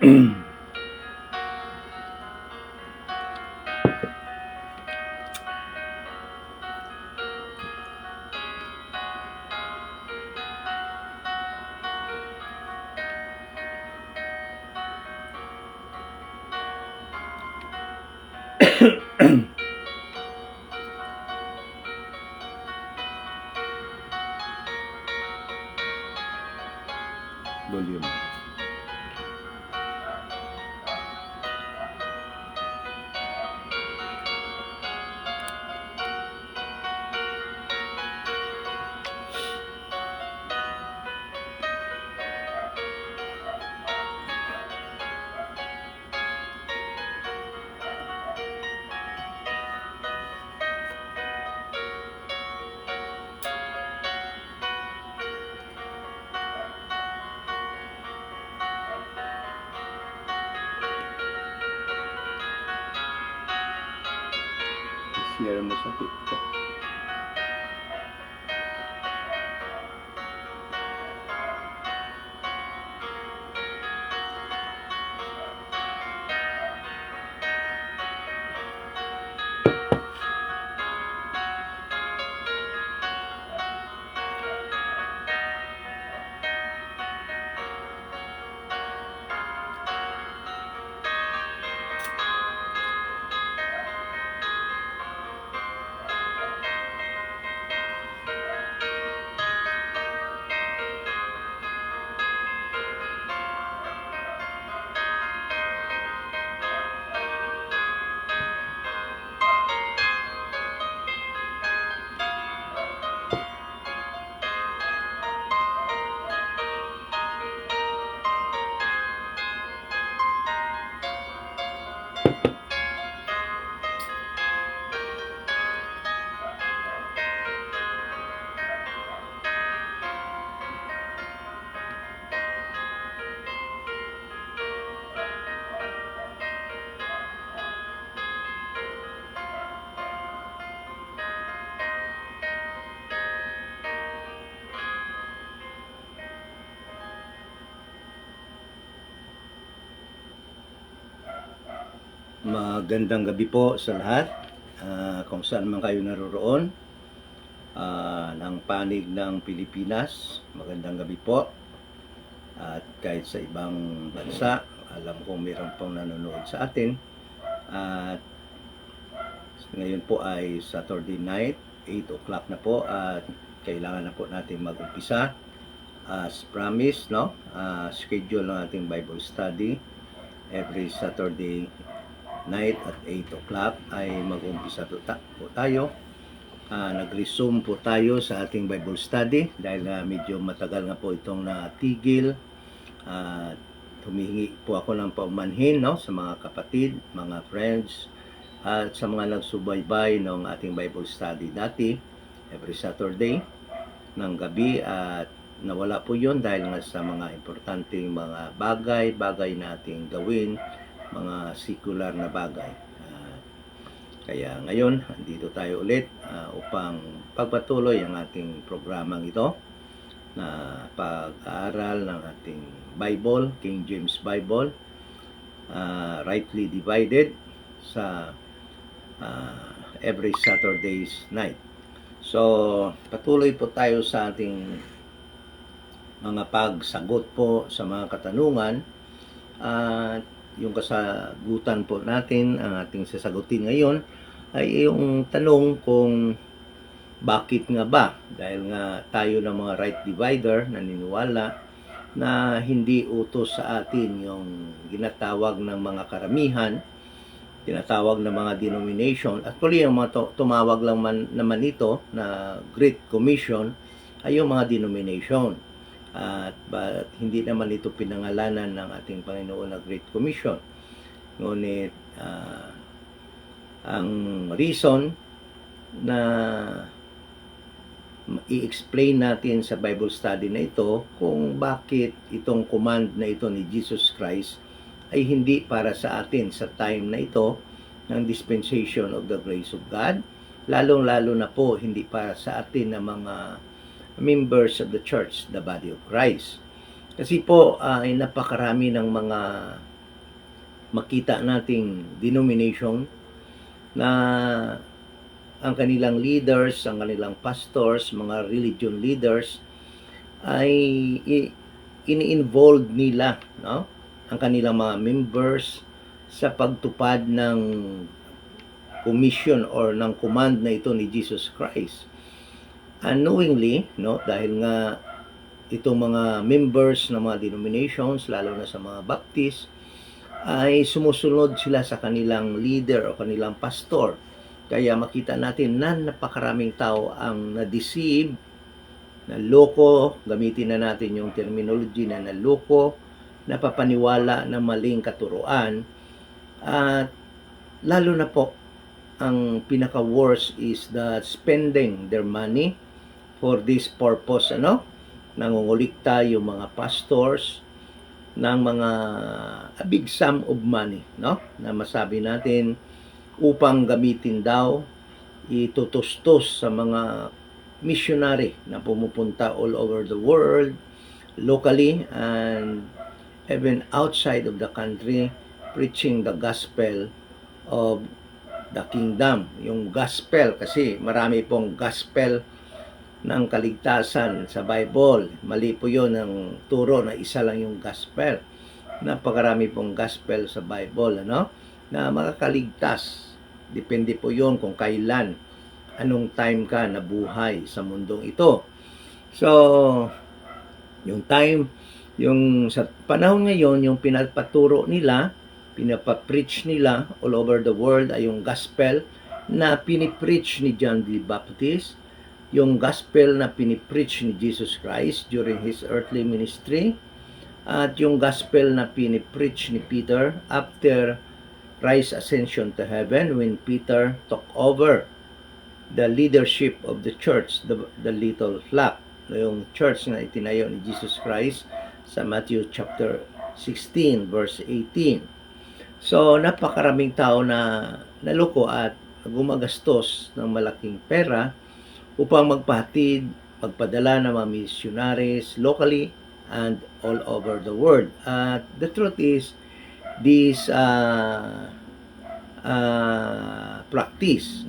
Volume. Share mo sa TikTok. Magandang gabi po sa lahat, kung saan man kayo naroroon ng panig ng Pilipinas. Magandang gabi po. At kahit sa ibang bansa, alam kong mayroon pong nanonood sa atin. At ngayon po ay Saturday night, 8 o'clock na po, at kailangan na po natin mag-umpisa. As promised, no? Schedule ng ating Bible study every Saturday night at 8 o'clock ay mag-umpisa po tayo. Nag-resume po tayo sa ating Bible study dahil medyo matagal nga po itong natigil. Humihingi po ako ng paumanhin, no, sa mga kapatid, mga friends, at sa mga nagsubaybay ng ating Bible study dati every Saturday ng gabi, at nawala po yun dahil nga sa mga importanteng mga bagay na ating gawin, mga secular na bagay. Kaya ngayon, andito tayo ulit upang pagpatuloy ang ating programang ito na pag-aaral ng ating Bible, King James Bible, rightly divided sa every Saturday's night. So, patuloy po tayo sa ating mga pagsagot po sa mga katanungan. Yung kasagutan po natin, ang ating sasagutin ngayon ay yung tanong kung bakit nga ba, dahil nga tayo ng mga right divider naniniwala na hindi utos sa atin yung ginatawag ng mga karamihan, tinatawag ng mga denomination. Actually, yung mga tumawag lang naman ito na Great Commission ay yung mga denomination. But hindi naman ito pinangalanan ng ating Panginoon na Great Commission. Ngunit ang reason na i-explain natin sa Bible study na ito kung bakit itong command na ito ni Jesus Christ ay hindi para sa atin sa time na ito ng dispensation of the grace of God, lalong-lalo na po hindi para sa atin na mga members of the church, the body of Christ. Kasi po ay napakarami ng mga makita nating denomination na ang kanilang leaders, ang kanilang pastors, mga religion leaders ay ini-involve nila, no, ang kanilang mga members sa pagtupad ng commission or ng command na ito ni Jesus Christ. Unknowingly, no, dahil nga itong mga members ng mga denominations, lalo na sa mga Baptist, ay sumusunod sila sa kanilang leader o kanilang pastor. Kaya makita natin na napakaraming tao ang na-deceive, naloko, gamitin na natin yung terminology na naloko, napapaniwala na maling katuruan, at lalo na po, ang pinaka-worst is the spending their money for this purpose, nangungulikta yung mga pastors ng mga a big sum of money, no, na masabi natin upang gamitin daw, itutustos sa mga missionary na pumupunta all over the world, locally and even outside of the country, preaching the gospel of the kingdom. Yung gospel, kasi marami pong gospel ng kaligtasan sa Bible. Mali po yun ang turo na isa lang yung gospel. Napakarami pong gospel sa Bible, na makakaligtas. Depende po yun kung kailan, anong time ka nabuhay sa mundong ito. So, yung time, yung sa panahon ngayon, yung pinapaturo nila, pinapapreach nila all over the world ay yung gospel na pinipreach ni John the Baptist, yung gospel na pinipreach ni Jesus Christ during His earthly ministry, at yung gospel na pinipreach ni Peter after Christ's ascension to heaven when Peter took over the leadership of the church, the little flock, yung church na itinayo ni Jesus Christ sa Matthew chapter 16 verse 18. So napakaraming tao na naloko at gumagastos ng malaking pera upang magpahatid, magpadala ng mga missionaries locally and all over the world. At the truth is, this practice,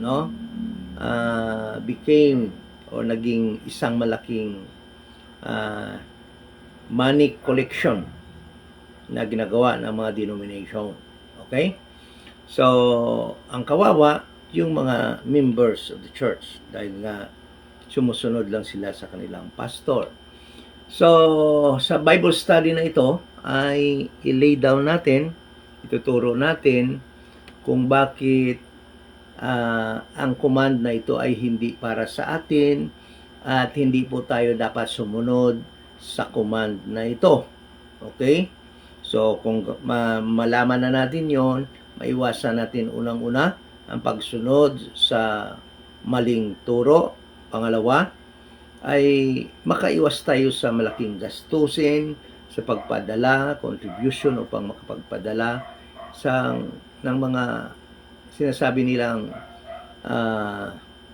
became or naging isang malaking money collection na ginagawa ng mga denomination. Okay? So, ang kawawa, yung mga members of the church, dahil nga sumusunod lang sila sa kanilang pastor. So, sa Bible study na ito, ay i-lay down natin, ituturo natin kung bakit ang command na ito ay hindi para sa atin at hindi po tayo dapat sumunod sa command na ito. Okay? So, kung malaman na natin yon, maiwasan natin unang-una ang pagsunod sa maling turo. Pangalawa, ay makaiwas tayo sa malaking gastusin, sa pagpadala, contribution upang makapagpadala ng mga sinasabi nilang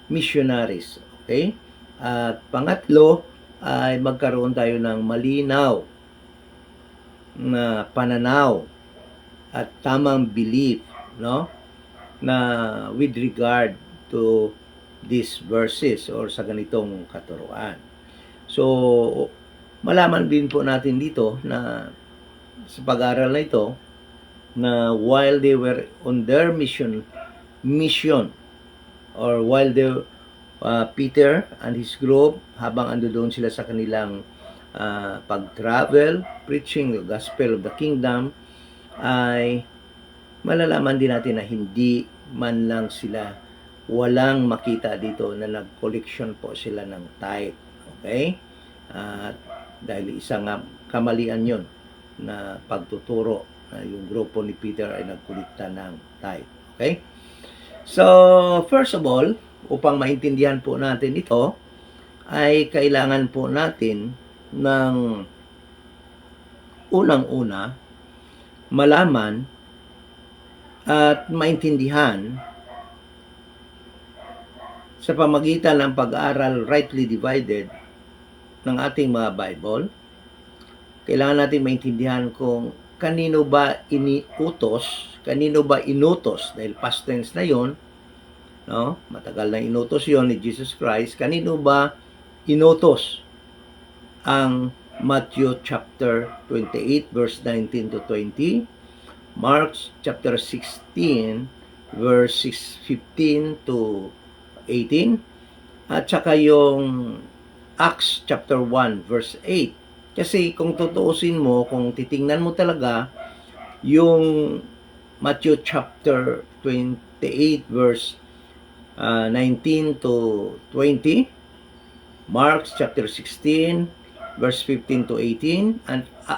missionaries. Okay? At pangatlo, ay magkaroon tayo ng malinaw na pananaw at tamang belief, na with regard to these verses or sa ganitong katuruan. So, malaman din po natin dito na sa pag-aaral na ito, na while they were on their mission or while Peter and his group, habang ando doon sila sa kanilang pag-travel, preaching the gospel of the kingdom, ay malalaman din natin na hindi man lang sila, walang makita dito na nag-collection po sila ng tithe. Okay? Dahil isang kamalian yon na pagtuturo na yung grupo ni Peter ay nagkulikta ng tithe. Okay? So, first of all, upang maintindihan po natin ito, ay kailangan po natin ng unang-una malaman at maintindihan sa pamagitan ng pag-aaral rightly divided ng ating mga Bible. Kailangan natin maintindihan kung kanino ba iniutos, kanino ba inutos, dahil past tense na yon, no? Matagal na inutos yon ni Jesus Christ. Kanino ba inutos ang Matthew chapter 28 verse 19 to 20, Mark chapter 16 verse 15 to 18, at saka yung Acts chapter 1 verse 8. Kasi kung tutuusin mo, kung titingnan mo talaga yung Matthew chapter 28 verse 19 to 20, Mark chapter 16 verse 15 to 18,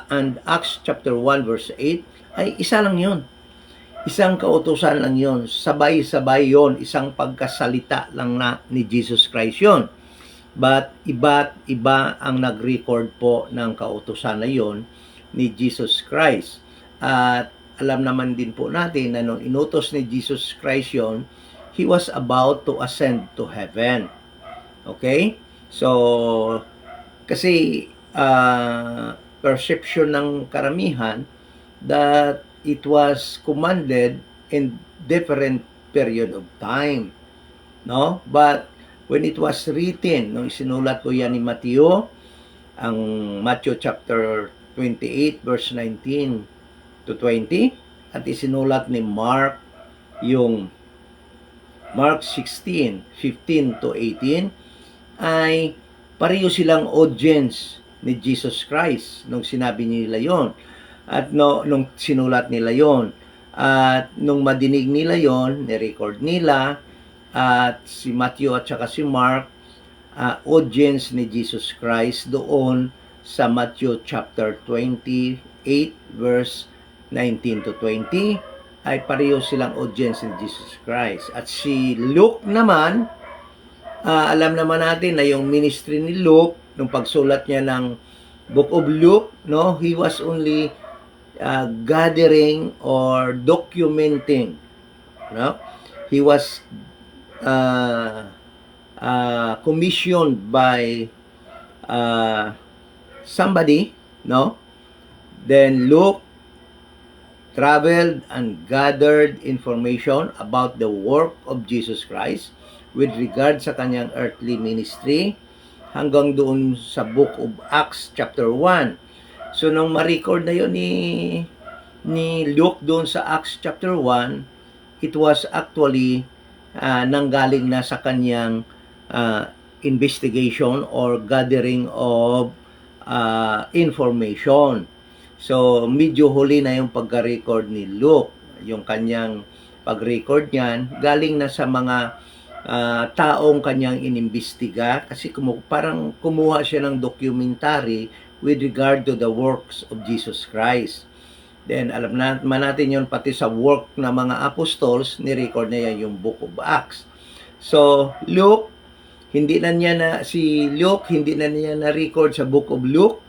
and Acts chapter 1 verse 8, ay isa lang yun. Isang kautusan lang yun. Sabay-sabay yun. Isang pagkasalita lang na ni Jesus Christ yun. But iba't iba ang nag-record po ng kautusan na yun ni Jesus Christ. At alam naman din po natin na nung inutos ni Jesus Christ yun, He was about to ascend to heaven. Okay? So, kasi perception ng karamihan that it was commanded in different period of time, no? But when it was written, nung isinulat ko yan ni Matthew, ang Matthew chapter 28 verse 19 to 20, at isinulat ni Mark yung Mark 16 15 to 18, ay pareho silang audience ni Jesus Christ nung sinabi nila yon. At nung sinulat nila yon, at nung madinig nila yon, ni-record nila, at si Matthew at saka si Mark, audience ni Jesus Christ doon sa Matthew chapter 28 verse 19 to 20, ay pareho silang audience ni Jesus Christ. At si Luke naman, alam naman natin na yung ministry ni Luke, nung pagsulat niya ng Book of Luke, no, he was only gathering or documenting, no? He was commissioned by somebody, no? Then Luke traveled and gathered information about the work of Jesus Christ with regard sa kanyang earthly ministry hanggang doon sa Book of Acts chapter 1. So, nung ma-record na yun ni Luke doon sa Acts chapter 1, it was actually nanggaling na sa kanyang investigation or gathering of information. So, medyo huli na yung pagka-record ni Luke. Yung kanyang pag-record niyan, galing na sa mga taong kanyang inimbestiga, kasi parang kumuha siya ng documentary with regard to the works of Jesus Christ. Then, alam naman natin yun, pati sa work ng mga apostles, ni-record na yan yung Book of Acts. So, si Luke, hindi na niya na-record sa Book of Luke,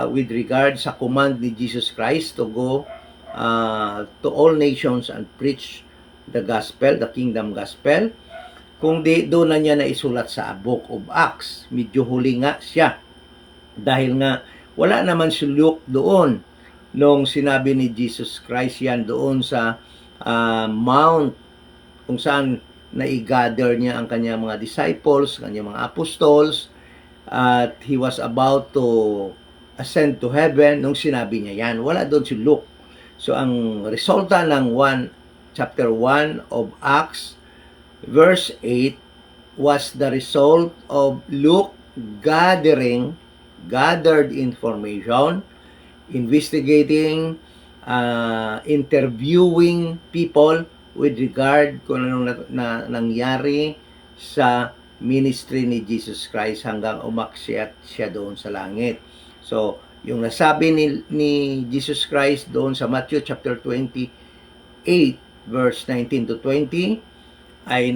with regard sa command ni Jesus Christ to go to all nations and preach the gospel, the kingdom gospel, kung doon na niya na isulat sa Book of Acts. Medyo huli nga siya. Dahil nga, wala naman si Luke doon nung sinabi ni Jesus Christ yan doon sa Mount, kung saan na-gather niya ang kanyang mga disciples, kanyang mga apostles, at he was about to ascend to heaven nung sinabi niya yan. Wala doon si Luke. So, ang resulta ng chapter 1 of Acts, verse 8, was the result of Luke gathered information, investigating, interviewing people with regard kung anong nangyari sa ministry ni Jesus Christ hanggang umakyat siya doon sa langit. So, yung nasabi ni Jesus Christ doon sa Matthew chapter 28 verse 19 to 20 ay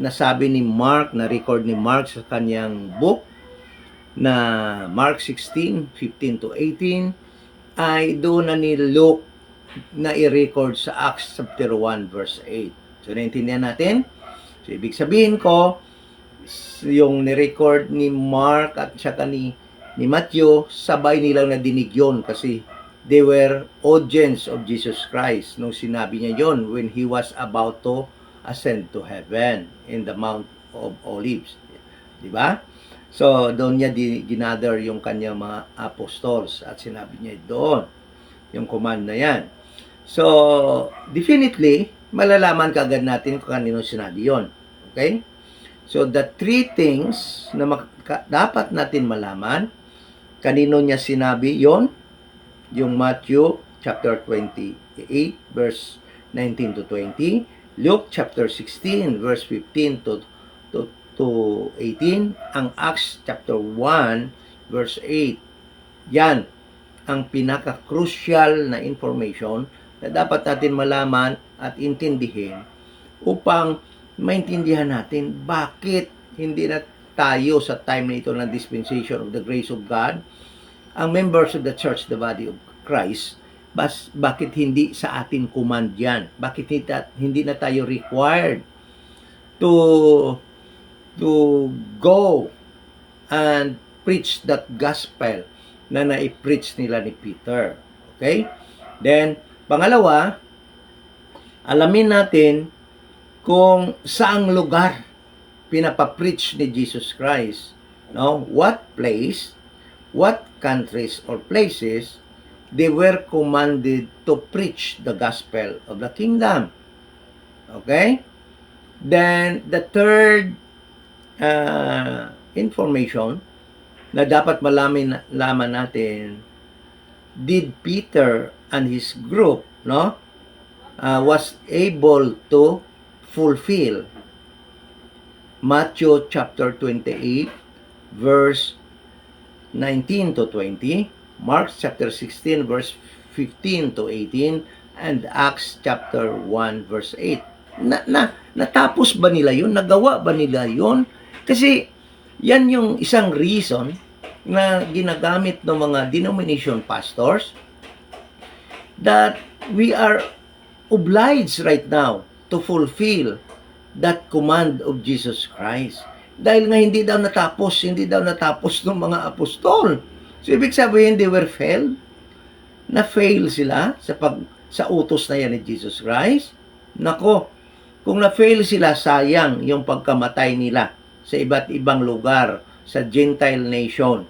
nasabi ni Mark, na-record ni Mark sa kanyang book na Mark 16, 15 to 18, ay doon na ni Luke na i-record sa Acts chapter 1 verse 8. So, naintindihan natin? So, ibig sabihin ko, yung ni-record ni Mark at saka ni ni Matthew, sabay nilang nadinig yun kasi they were audience of Jesus Christ nung sinabi niya yon when he was about to ascend to heaven in the Mount of Olives. Di ba? So, doon niya ginather yung kanyang mga apostles at sinabi niya doon yung command na yan. So, definitely, malalaman kaagad natin kung kanino sinabi yon. Okay? So, the three things na dapat natin malaman, kanino niya sinabi yon, yung Matthew chapter 28 verse 19 to 20, Luke chapter 16 verse 15 to 18, ang Acts chapter 1 verse 8. Yan ang pinaka-crucial na information na dapat natin malaman at intindihin upang maintindihan natin bakit hindi na tayo sa time na ito ng dispensation of the grace of God, ang members of the church, the body of Christ, bakit hindi sa atin command yan? Bakit hindi na tayo required to go and preach that gospel na nai-preach nila ni Peter? Okay? Then, pangalawa, alamin natin kung saang lugar pinapapreach ni Jesus Christ. No? What place, what countries or places they were commanded to preach the gospel of the kingdom. Okay? Then, the third information na dapat malaman natin, did Peter and his group was able to fulfill Matthew chapter 28 verse 19 to 20, Mark chapter 16 verse 15 to 18, and Acts chapter 1 verse 8. Natapos ba nila yun? Nagawa ba nila yun? Kasi yan yung isang reason na ginagamit ng mga denomination pastors that we are obliged right now to fulfill that command of Jesus Christ. Dahil nga hindi daw natapos ng mga apostol. So, ibig sabihin, they were failed. Na-fail sila sa utos na yan ni Jesus Christ. Nako, kung na-fail sila, sayang yung pagkamatay nila sa iba't ibang lugar, sa Gentile nation.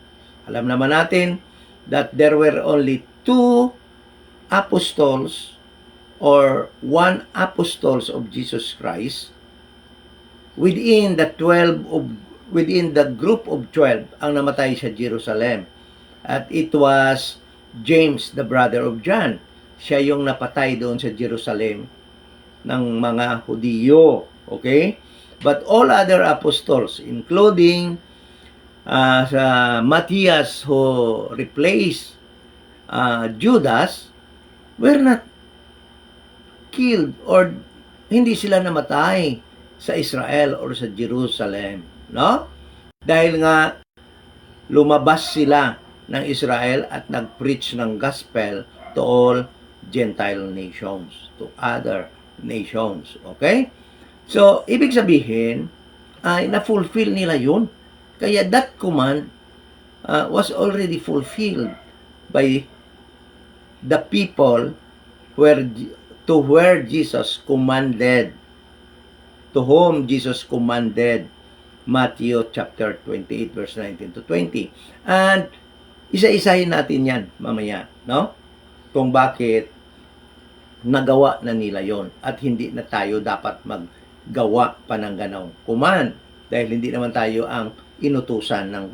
Alam naman natin that there were only 2 apostles or 1 apostles of Jesus Christ within the group of 12 ang namatay sa Jerusalem. At it was James, the brother of John. Siya yung napatay doon sa Jerusalem ng mga Hudiyo. Okay? But all other apostles, including sa Matthias who replaced Judas, were not killed or hindi sila namatay sa Israel or sa Jerusalem. No? Dahil nga lumabas sila ng Israel at nag-preach ng gospel to all Gentile nations, to other nations. Okay? So, ibig sabihin, ay na-fulfill nila yun. Kaya that command was already fulfilled by the people where Jesus commanded, to whom Jesus commanded Matthew chapter 28 verse 19 to 20. And isa-isahin natin yan mamaya, no? Kung bakit nagawa na nila yon at hindi na tayo dapat maggawa pa ng ganong command dahil hindi naman tayo ang inutusan ng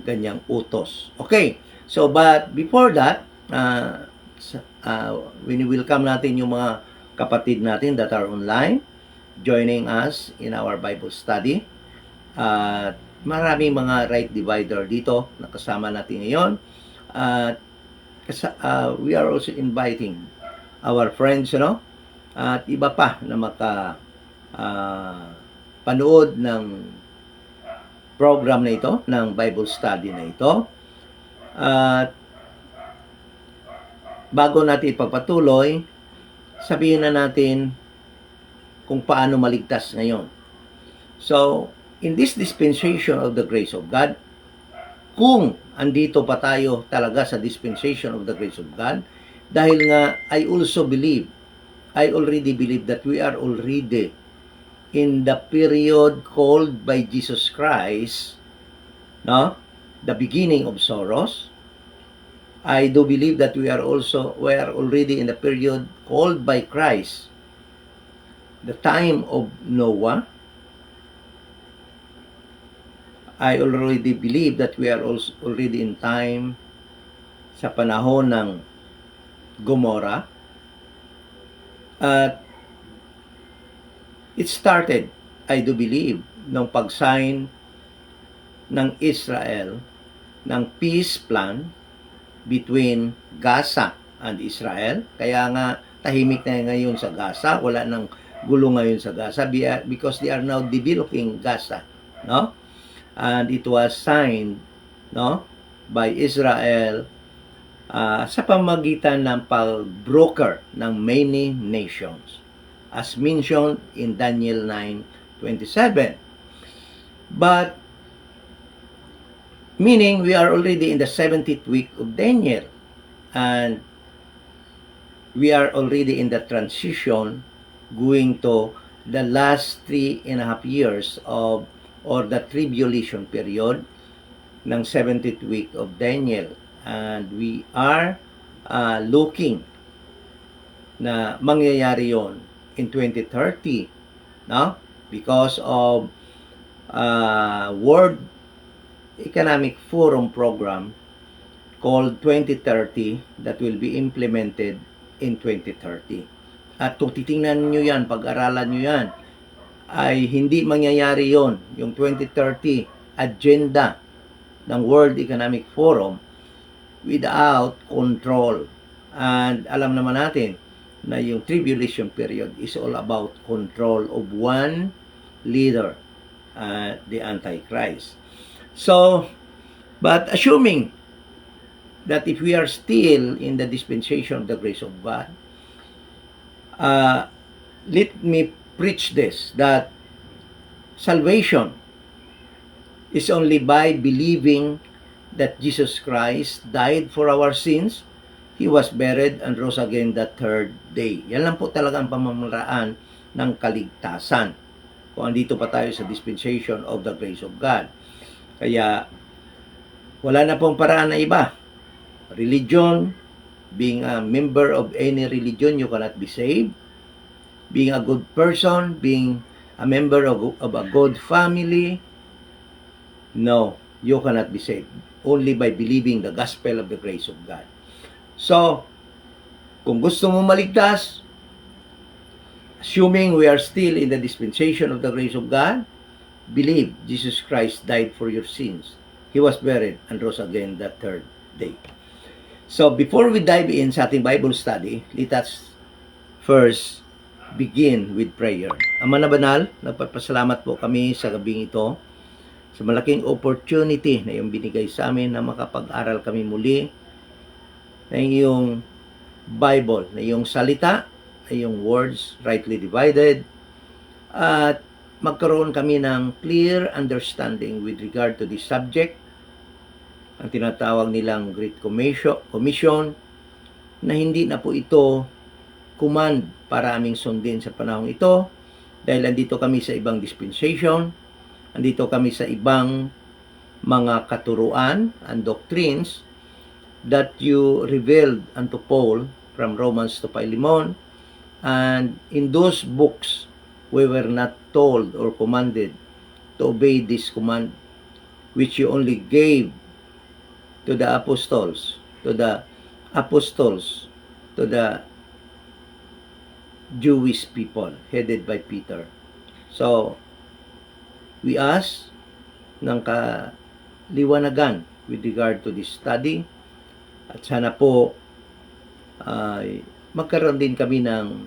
ganyang utos. Okay, so but before that, welcome natin yung mga kapatid natin that are online joining us in our Bible study. Maraming mga right divider dito na kasama natin ngayon. We are also inviting our friends, at iba pa na panood ng program na ito, ng Bible study na ito. At bago natin ipagpatuloy, sabihin na natin kung paano maligtas ngayon. So, in this dispensation of the grace of God, kung andito pa tayo talaga sa dispensation of the grace of God. Dahil nga, I already believe that we are already in the period called by Jesus Christ, no? The beginning of sorrows. I do believe that we are already in the period called by Christ, the time of Noah. I already believe that we are also already in time sa panahon ng Gomorrah. At it started, I do believe, nung pag-sign ng Israel ng peace plan between Gaza and Israel. Kaya nga tahimik na ngayon sa Gaza, wala nang gulo ngayon sa Gaza because they are now developing Gaza, no? And it was signed, no, by Israel sa pamagitan ng pag-broker ng many nations, as mentioned in Daniel 9:27. But meaning we are already in the 70th week of Daniel, and we are already in the transition going to the last 3.5 years of, or the tribulation period ng 70th week of Daniel. And we are looking na mangyayari yon in 2030, no? Because of World Economic Forum program called 2030 that will be implemented in 2030. At kung titingnan nyo yan, pag-aralan nyo yan, ay hindi mangyayari yon, yung 2030 agenda ng World Economic Forum, without control. And alam naman natin na yung tribulation period is all about control of one leader, the Antichrist. So, but assuming that if we are still in the dispensation of the grace of God, let me preach this, that salvation is only by believing that Jesus Christ died for our sins, He was buried and rose again the third day. Yan lang po talaga ang pamamaraan ng kaligtasan kung andito pa tayo sa dispensation of the grace of God. Kaya wala na pong paraan na iba. Religion, being a member of any religion, you cannot be saved. Being a good person, being a member of a good family, no, you cannot be saved. Only by believing the gospel of the grace of God. So, kung gusto mo maligtas, assuming we are still in the dispensation of the grace of God, believe Jesus Christ died for your sins. He was buried and rose again the third day. So, before we dive in sa ating Bible study, let us first begin with prayer. Ama na banal, nagpapasalamat po kami sa gabing ito, sa malaking opportunity na iyong binigay sa amin na makapag-aral kami muli na iyong Bible, na iyong salita, na iyong words rightly divided, at magkaroon kami ng clear understanding with regard to this subject, ang tinatawag nilang Great Commission, na hindi na po ito command para aming sundin sa panahong ito, dahil andito kami sa ibang dispensation, andito kami sa ibang mga katuruan and doctrines that you revealed unto Paul from Romans to Philemon, and in those books we were not told or commanded to obey this command which you only gave to the apostles, to the Jewish people headed by Peter. So, we ask ng kaliwanagan with regard to this study, at sana po ay magkaroon din kami ng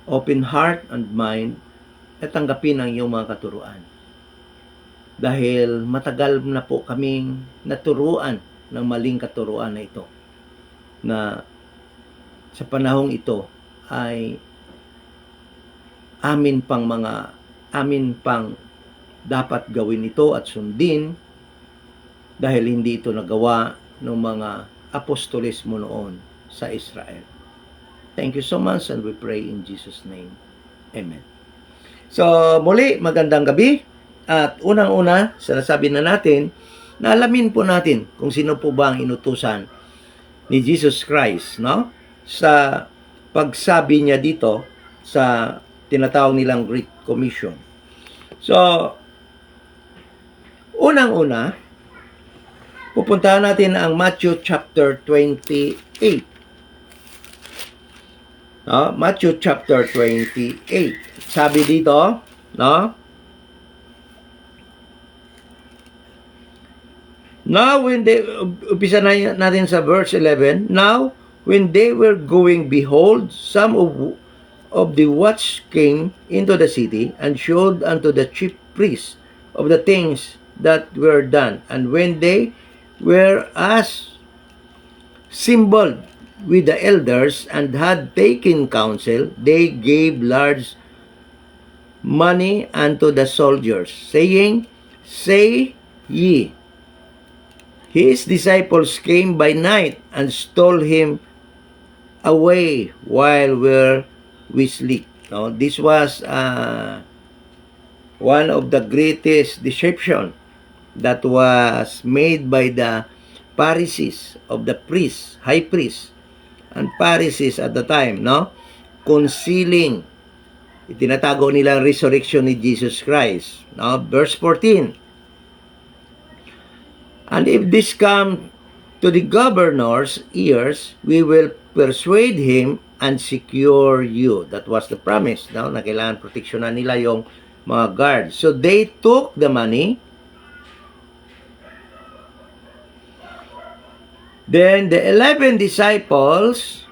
open heart and mind at tanggapin ang iyong mga katuruan. Dahil matagal na po kaming naturuan ng maling katuruan na ito, na sa panahong ito ay amin pang dapat gawin ito at sundin, dahil hindi ito nagawa ng mga apostoles mo noon sa Israel. Thank you so much, and we pray in Jesus' name. Amen. So, muli, magandang gabi. At unang-una, sinasabi na natin, na alamin po natin kung sino po ba ang inutusan ni Jesus Christ, no? Sa pagsabi niya dito sa tinatawag nilang Great Commission. So, unang-una, pupuntahan natin ang Matthew chapter 28. No? Matthew chapter 28. Sabi dito, no? Now when they, umpisa na natin sa verse 11, now when they were going, behold, some of the watch came into the city and showed unto the chief priests of the things that were done. And when they were assembled with the elders and had taken counsel, they gave large money unto the soldiers, saying, Say ye, his disciples came by night and stole him away while we sleep. No, this was one of the greatest deception that was made by the Pharisees of the priests, high priests, and Pharisees at the time, no? Concealing, itinatago nila ang resurrection ni Jesus Christ. No? Verse 14, and if this come to the governor's ears, we will persuade him and secure you. That was the promise, no? Na kailangan proteksyonan nila yung mga guards. So they took the money. Then the 11 disciples,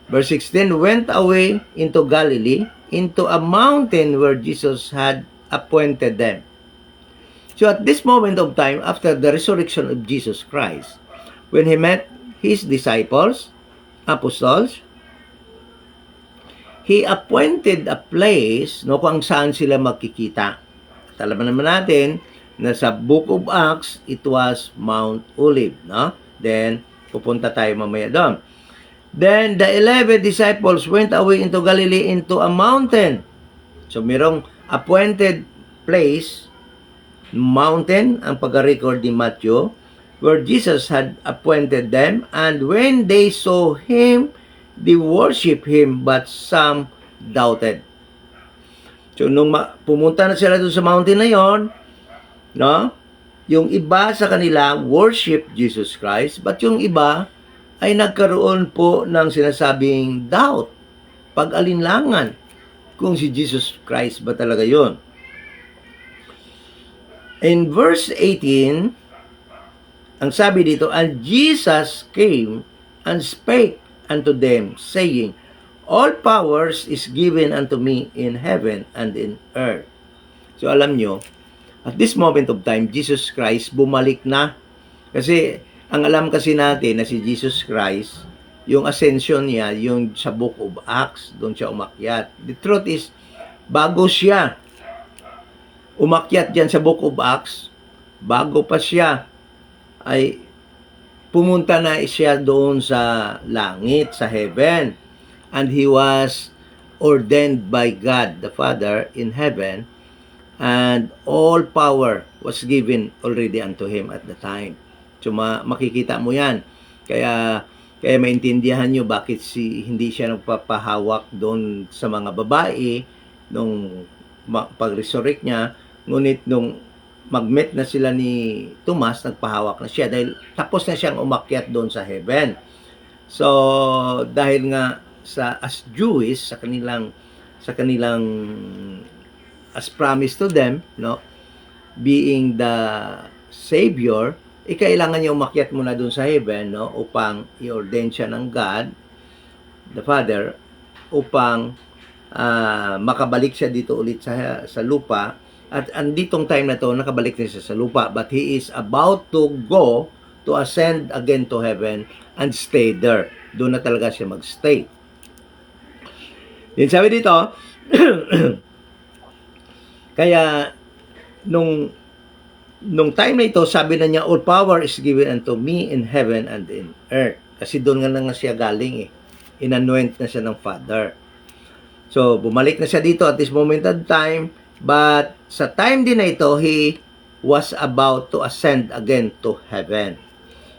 verse 16, went away into Galilee, into a mountain where Jesus had appointed them. So at this moment of time, after the resurrection of Jesus Christ, when he met his disciples, apostles, he appointed a place, no, kung saan sila magkikita. At alam naman natin na sa Book of Acts, it was Mount Olive, no? Then pupunta tayo mamaya doon. Then the 11 disciples went away into Galilee into a mountain. So merong appointed place, mountain, ang pag-record ni Matthew, where Jesus had appointed them, and when they saw him, they worship him, but some doubted. So nung pumunta na sila doon sa mountain na yon, no? Yung iba sa kanila worship Jesus Christ, but yung iba ay nagkaroon po ng sinasabing doubt, pag-alinlangan, kung si Jesus Christ ba talaga yun. In verse 18, ang sabi dito, and Jesus came and spake unto them, saying, All powers is given unto me in heaven and in earth. So alam nyo, at this moment of time, Jesus Christ bumalik na. Kasi, ang alam kasi natin na si Jesus Christ, yung ascension niya, yung sa Book of Acts, doon siya umakyat. The truth is, bago siya umakyat dyan sa Book of Acts, bago pa siya ay pumunta na siya doon sa langit, sa heaven. And he was ordained by God the Father in heaven, and all power was given already unto him at the time. So makikita mo yan. Kaya maintindihan nyo bakit hindi siya nagpapahawak doon sa mga babae nung pag-resurrect niya. Ngunit nung mag-meet na sila ni Tomas, nagpahawak na siya dahil tapos na siyang umakyat doon sa heaven. So dahil nga as Jewish, sa kanilang as promised to them, no, being the Savior, kailangan niya umakyat muna dun sa heaven, no, upang i-ordain siya ng God, the Father, upang makabalik siya dito ulit sa lupa. At anditong time na to, nakabalik na siya sa lupa. But he is about to go to ascend again to heaven and stay there. Doon na talaga siya magstay. Then sabi dito, kaya nung nung time na ito, sabi na niya, all power is given unto me in heaven and in earth. Kasi doon nga siya galing eh. Inanoint na siya ng Father. So, bumalik na siya dito at this moment of time, but sa time din na ito, he was about to ascend again to heaven.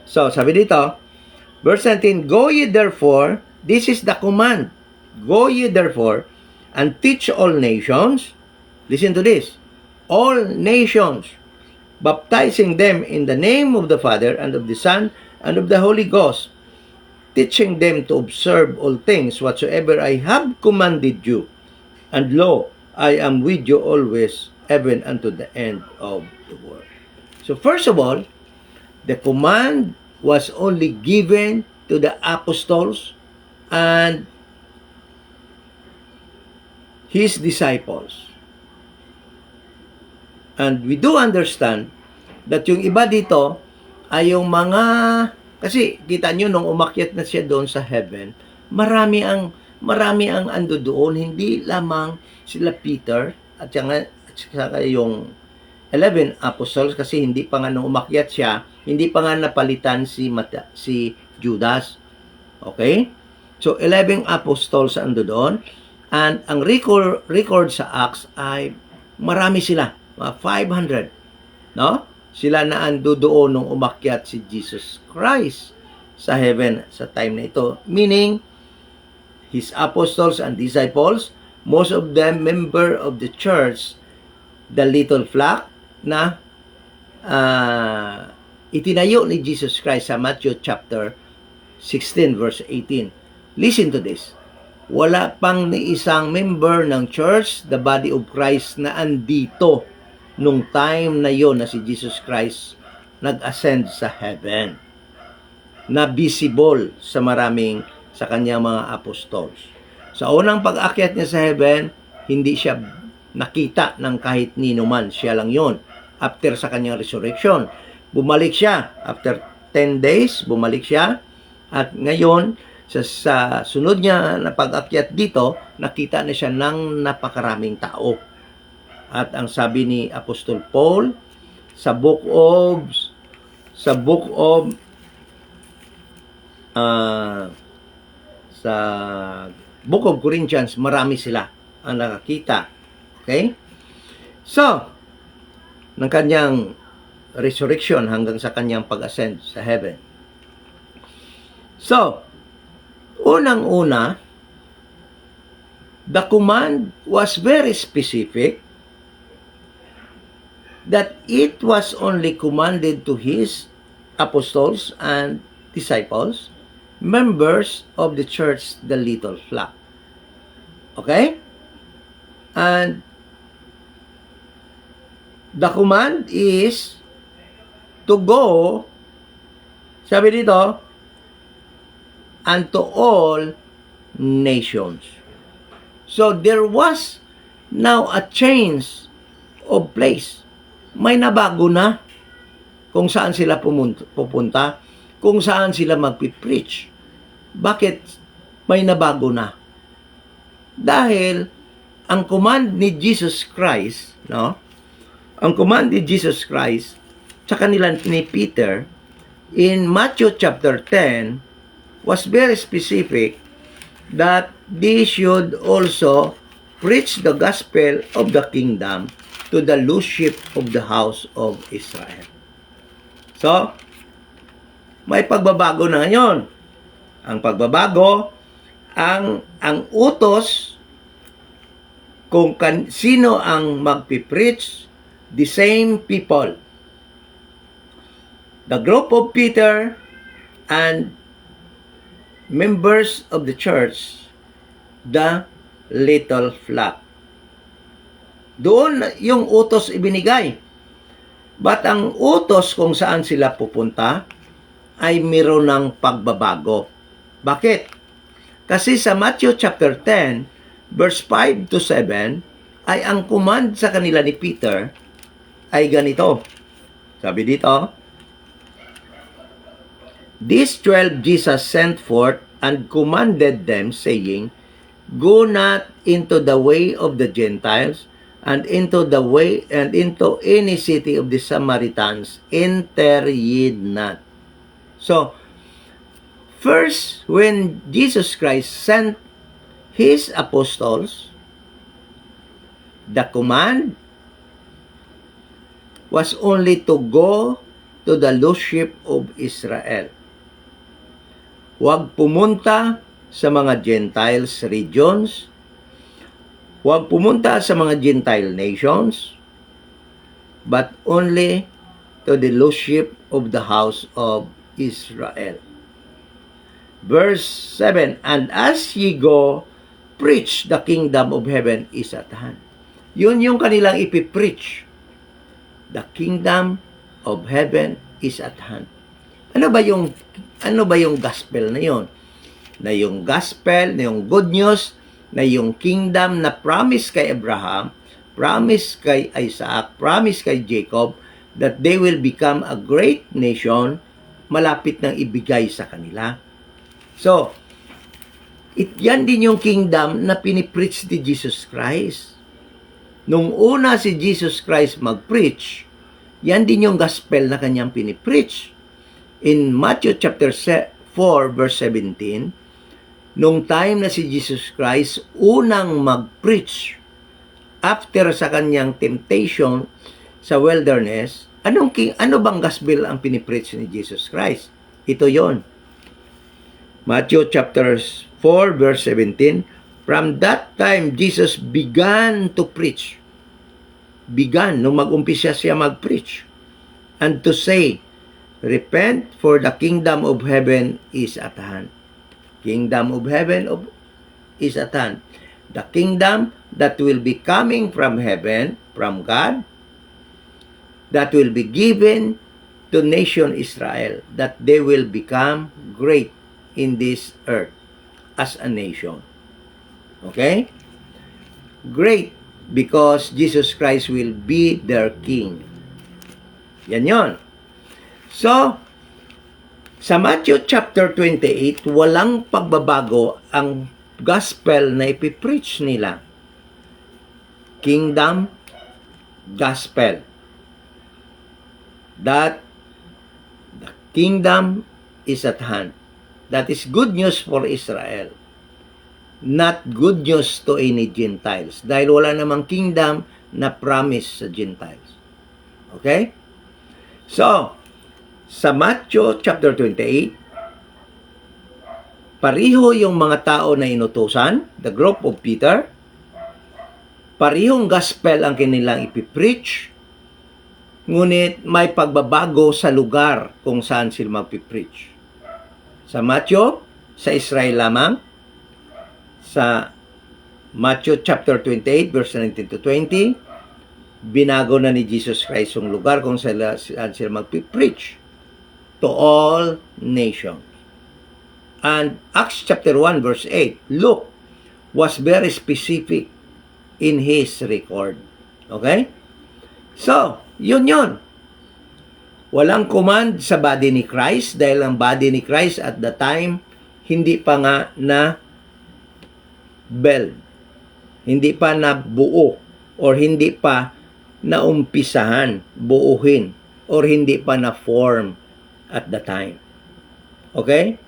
So, sabi dito, verse 19, go ye therefore, this is the command, go ye therefore, and teach all nations, listen to this, all nations, baptizing them in the name of the Father, and of the Son, and of the Holy Ghost, teaching them to observe all things whatsoever I have commanded you. And lo, I am with you always, even unto the end of the world. So first of all, the command was only given to the apostles and his disciples. And we do understand that yung iba dito ay yung mga, kasi kita nyo nung umakyat na siya doon sa heaven, marami ang ando doon, hindi lamang sila Peter at saka yung 11 apostles, kasi hindi pa nga nung umakyat siya, hindi pa nga napalitan si Judas. Okay? So 11 apostles ando doon, and ang record sa Acts ay marami sila, 500, no? Sila na ando doon nung umakyat si Jesus Christ sa heaven sa time na ito. Meaning, his apostles and disciples, most of them member of the church, the little flock, na itinayo ni Jesus Christ sa Matthew chapter 16 verse 18. Listen to this. Wala pang ni isang member ng church, the body of Christ, na andito nung time na yon na si Jesus Christ nag-ascend sa heaven, na visible sa kanyang mga apostles. Sa unang pag-akyat niya sa heaven, hindi siya nakita ng kahit nino man. Siya lang yon. After sa kanyang resurrection, bumalik siya. After 10 days, bumalik siya. At ngayon, sa sunod niya na pag-akyat dito, nakita na siya ng napakaraming tao. At ang sabi ni Apostol Paul sa book of Corinthians, marami sila ang nakakita. Okay? So, ng kanyang resurrection hanggang sa kanyang pag-ascend sa heaven. So, unang-una, the command was very specific that it was only commanded to his apostles and disciples, members of the church, the little flock. Okay? And the command is to go, sabi dito, unto all nations. So there was now a change of place. May nabago na kung saan sila pupunta, kung saan sila magpipreach. Bakit may nabago na? Dahil ang command ni Jesus Christ, no? Ang command ni Jesus Christ sa kanila ni Peter in Matthew chapter 10 was very specific that they should also preach the gospel of the kingdom to the lost sheep of the house of Israel. So, may pagbabago na ngayon. Ang pagbabago, ang utos, kung sino ang magpipreach, the same people. The group of Peter and members of the church, the little flock. Doon yung utos ibinigay. But ang utos kung saan sila pupunta ay mayroon ng pagbabago. Bakit? Kasi sa Matthew chapter 10, verse 5 to 7, ay ang command sa kanila ni Peter ay ganito. Sabi dito, these 12 Jesus sent forth and commanded them, saying, go not into the way of the Gentiles, and into the way, and into any city of the Samaritans, enter ye not. So, first, when Jesus Christ sent his apostles, the command was only to go to the lost sheep of Israel. Huwag pumunta sa mga Gentiles regions, huwag pumunta sa mga Gentile nations, but only to the lost sheep of the house of Israel. Verse 7, and as ye go, preach the kingdom of heaven is at hand. Yun yung kanilang ipipreach. The kingdom of heaven is at hand. Ano ba yung gospel na yun? Na yung gospel, na yung good news, na yung kingdom na promise kay Abraham, promise kay Isaac, promise kay Jacob, that they will become a great nation, malapit nang ibigay sa kanila. So, yan din yung kingdom na pinipreach ni Jesus Christ. Nung una si Jesus Christ mag-preach, yan din yung gospel na kanyang pinipreach. In Matthew chapter 4 verse 17, nung time na si Jesus Christ unang mag-preach after sa kanyang temptation sa wilderness, ano bang gospel ang pinipreach ni Jesus Christ? Ito yon. Matthew chapter 4 verse 17, from that time Jesus began to preach. Nung mag-umpisa siya mag-preach. And to say, repent, for the kingdom of heaven is at hand. Kingdom of heaven is at hand. The kingdom that will be coming from heaven, from God, that will be given to nation Israel, that they will become great in this earth as a nation. Okay? Great, because Jesus Christ will be their king. Yan yon. So, sa Matthew chapter 28, walang pagbabago ang gospel na ipipreach nila. Kingdom gospel. That the kingdom is at hand. That is good news for Israel. Not good news to any Gentiles. Dahil wala namang kingdom na promise sa Gentiles. Okay? So, sa Matthew chapter 28, pariho yung mga tao na inutusan, the group of Peter, parihong gospel ang kanilang ipipreach, ngunit may pagbabago sa lugar kung saan sila magpipreach. Sa Matthew, sa Israel lamang, sa Matthew chapter 28 verse 19 to 20, binago na ni Jesus Christ yung lugar kung saan sila magpipreach to all nations. And Acts chapter 1 verse 8, Luke was very specific in his record. Okay? So, yun. Walang command sa body ni Christ dahil ang body ni Christ at the time hindi pa nga na build, hindi pa na buo, or hindi pa naumpisahan, buuhin, or hindi pa na form at the time. Okay?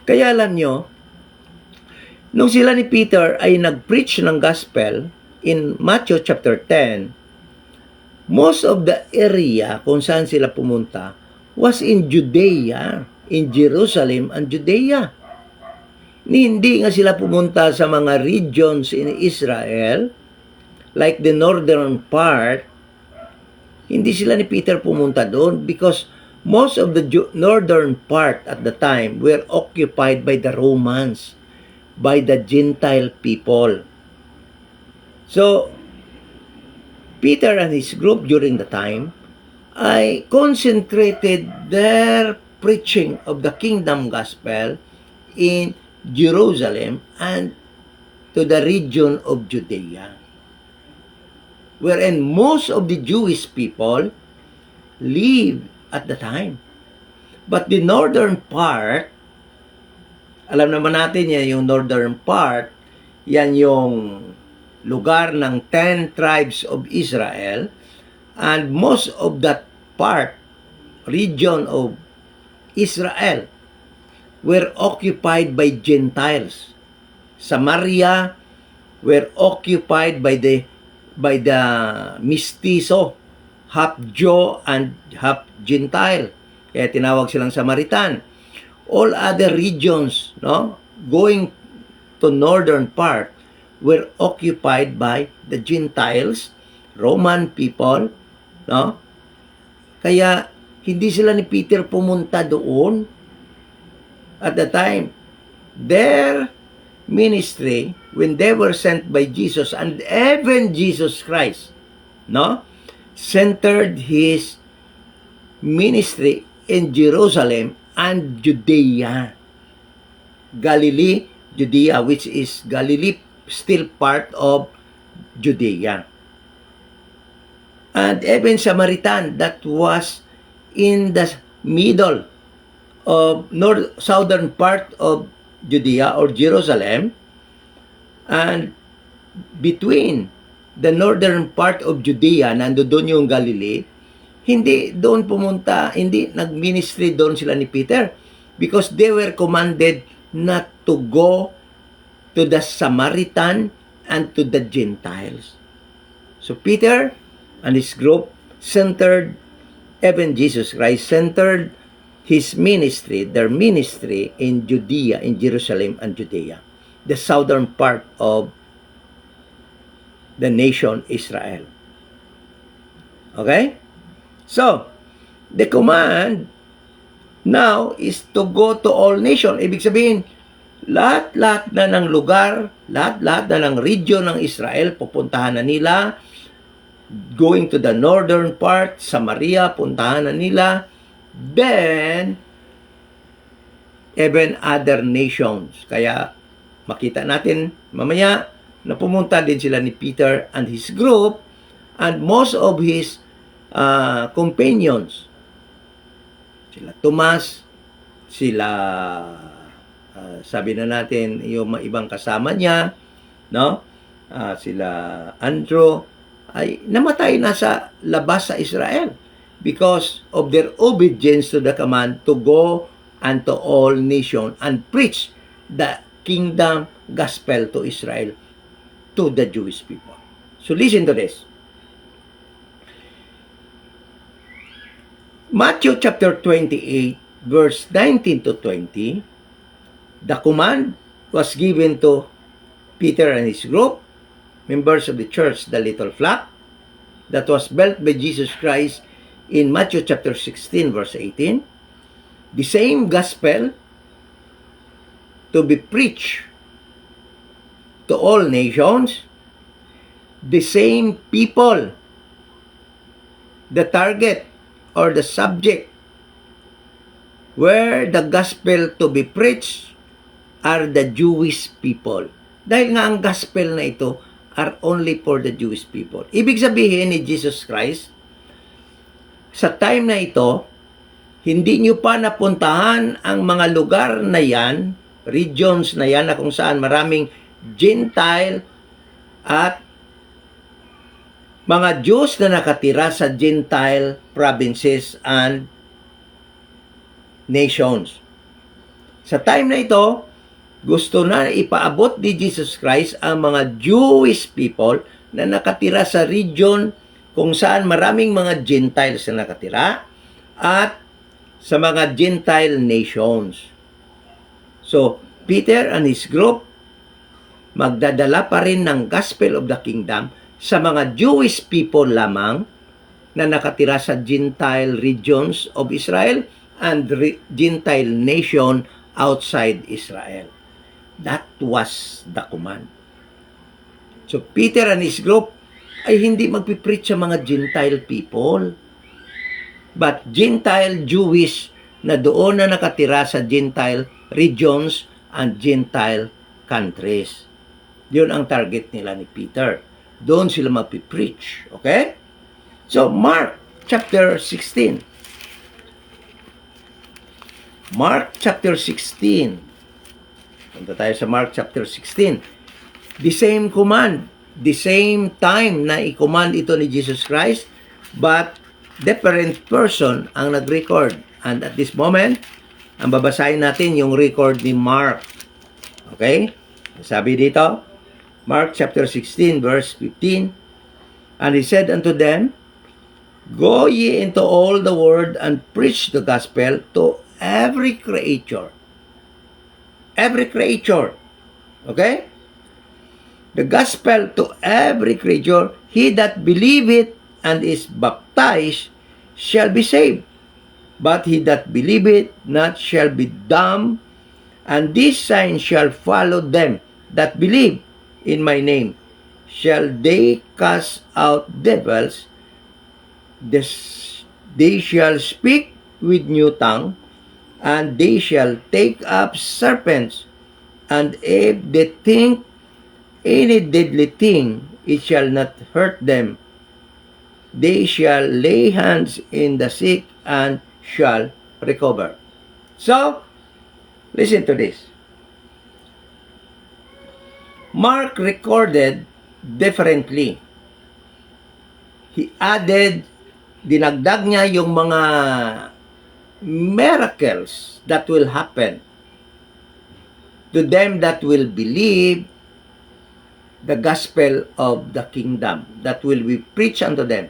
Kaya alam nyo, nung sila ni Peter ay nag-preach ng gospel in Matthew chapter 10, most of the area kung saan sila pumunta was in Judea, in Jerusalem and Judea. Hindi nga sila pumunta sa mga regions in Israel, like the northern part. Hindi sila ni Peter pumunta doon because most of the northern part at the time were occupied by the Romans, by the Gentile people. So, Peter and his group during the time ay concentrated their preaching of the kingdom gospel in Jerusalem and to the region of Judea, wherein most of the Jewish people lived at the time. But the northern part, alam naman natin yan, yung northern part, yan yung lugar ng 10 tribes of Israel, and most of that region of Israel were occupied by Gentiles. Samaria were occupied by the mestizo, half Jew and half Gentile. Kaya tinawag silang Samaritan. All other regions, no, going to northern part were occupied by the Gentiles, Roman people, no? Kaya hindi sila ni Peter pumunta doon at the time. Their ministry, when they were sent by Jesus, and even Jesus Christ, no, centered his ministry in Jerusalem and Judea. Galilee, Judea, which is Galilee still part of Judea. And even Samaritan, that was in the middle of southern part of Judea or Jerusalem, and between the northern part of Judea, nandoon yung Galilee, hindi doon pumunta, hindi nag-ministry doon sila ni Peter because they were commanded not to go to the Samaritan and to the Gentiles. So Peter and his group centered, even Jesus Christ centered his ministry, their ministry in Judea, in Jerusalem and Judea, the southern part of the nation Israel. Okay? So, the command now is to go to all nations. Ibig sabihin, lahat-lahat na ng lugar, lahat-lahat na ng region ng Israel, pupuntahan na nila. Going to the northern part, Samaria, puntahan na nila. Then, even other nations. Kaya, makita natin mamaya na pumunta din sila ni Peter and his group and most of his companions. Sila Tomas, sila sabi na natin yung mga ibang kasama niya, no? Sila Andrew ay namatay na sa labas sa Israel because of their obedience to the command to go unto all nations and preach the kingdom gospel to Israel, to the Jewish people. So listen to this. Matthew chapter 28, verse 19 to 20, the command was given to Peter and his group, members of the church, the little flock, that was built by Jesus Christ in Matthew chapter 16, verse 18. The same gospel to be preached to all nations, the same people, the target or the subject where the gospel to be preached are the Jewish people. Dahil nga ang gospel na ito are only for the Jewish people. Ibig sabihin ni Jesus Christ, sa time na ito, hindi nyo pa napuntahan ang mga lugar na yan, regions na yan na kung saan maraming Gentile at mga Jews na nakatira sa Gentile provinces and nations. Sa time na ito, gusto na ipaabot ni Jesus Christ ang mga Jewish people na nakatira sa region kung saan maraming mga Gentiles na nakatira at sa mga Gentile nations. So, Peter and his group magdadala pa rin ng gospel of the kingdom sa mga Jewish people lamang na nakatira sa Gentile regions of Israel and Gentile nation outside Israel. That was the command. So, Peter and his group ay hindi magpipreach sa mga Gentile people, but Gentile Jewish na doon na nakatira sa Gentile regions and Gentile countries. Yun ang target nila ni Peter. Doon sila magpipreach. Okay? So, Mark chapter 16. Mark chapter 16. Punta tayo sa Mark chapter 16. The same command the same time na i-command ito ni Jesus Christ, but different person ang nag-record. And at this moment, ang babasahin natin yung record ni Mark. Okay? Sabi dito, Mark chapter 16 verse 15, and he said unto them, Go ye into all the world and preach the gospel to every creature. Every creature. Okay? The gospel to every creature. He that believeth and is baptized shall be saved. But he that believeth not shall be damned. And this sign shall follow them that believe in my name. Shall they cast out devils? They shall speak with new tongue, and they shall take up serpents, and if they think any deadly thing, it shall not hurt them. They shall lay hands in the sick and shall recover. So, listen to this. Mark recorded differently. He added, dinagdag niya yung mga miracles that will happen to them that will believe the gospel of the kingdom that will be preached unto them.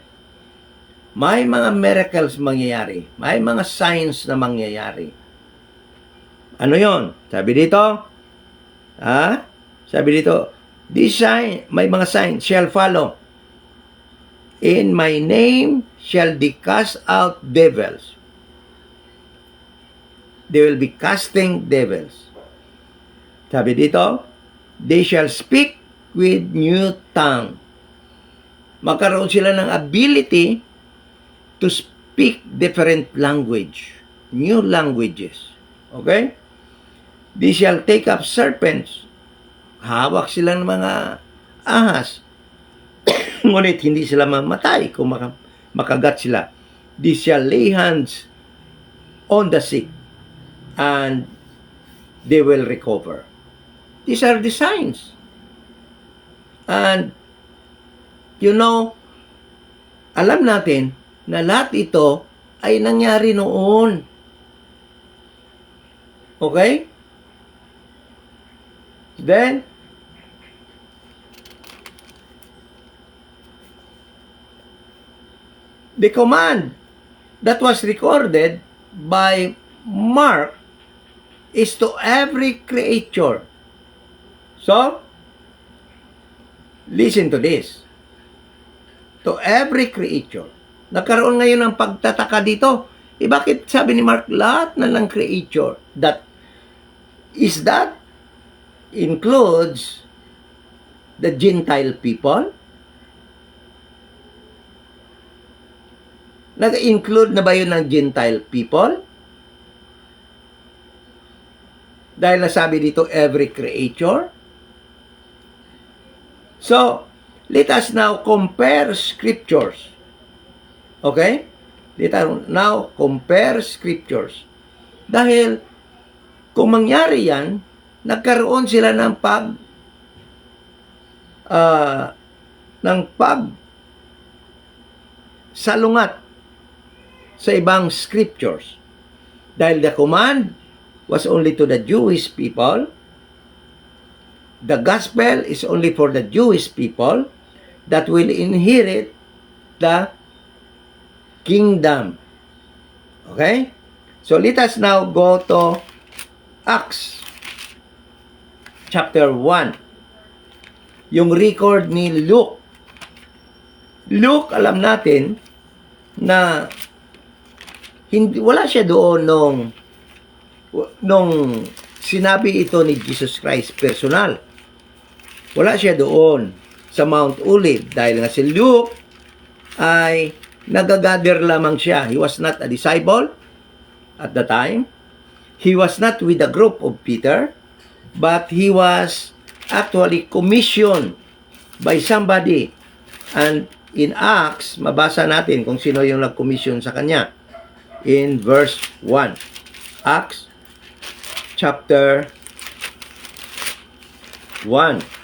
May mga miracles mangyayari. May mga signs na mangyayari. Ano yon? Sabi dito, sabi dito, this sign, may mga signs shall follow. In my name shall they cast out devils. They will be casting devils. Sabi dito, they shall speak with new tongue. Magkaroon sila ng ability to speak different language, new languages. Okay? They shall take up serpents. Hawak sila ng mga ahas. Ngunit hindi sila mamatay kung makagat sila. They shall lay hands on the sick and they will recover. These are the signs. And, you know, alam natin na lahat ito ay nangyari noon. Okay? Then, the command that was recorded by Mark is to every creature. So, listen to this. To every creature. Nagkaroon ngayon ng pagtataka dito. Bakit sabi ni Mark, lahat na ng creature? That includes the Gentile people? Nag-include na ba yun ng Gentile people? Dahil nasabi dito, every creature. So, let us now compare scriptures. Okay? Let us now compare scriptures. Dahil, kung mangyari yan, nagkaroon sila ng salungat sa ibang scriptures. Dahil the command was only to the Jewish people. The gospel is only for the Jewish people that will inherit the kingdom. Okay? So let us now go to Acts chapter 1. Yung record ni Luke. Luke, alam natin na wala siya doon nung sinabi ito ni Jesus Christ personal. Wala siya doon sa Mount Olive dahil nga si Luke ay nagagather lamang siya. He was not a disciple at the time. He was not with the group of Peter, but he was actually commissioned by somebody. And in Acts, mabasa natin kung sino yung nag-commission sa kanya. In verse 1. Acts chapter 1.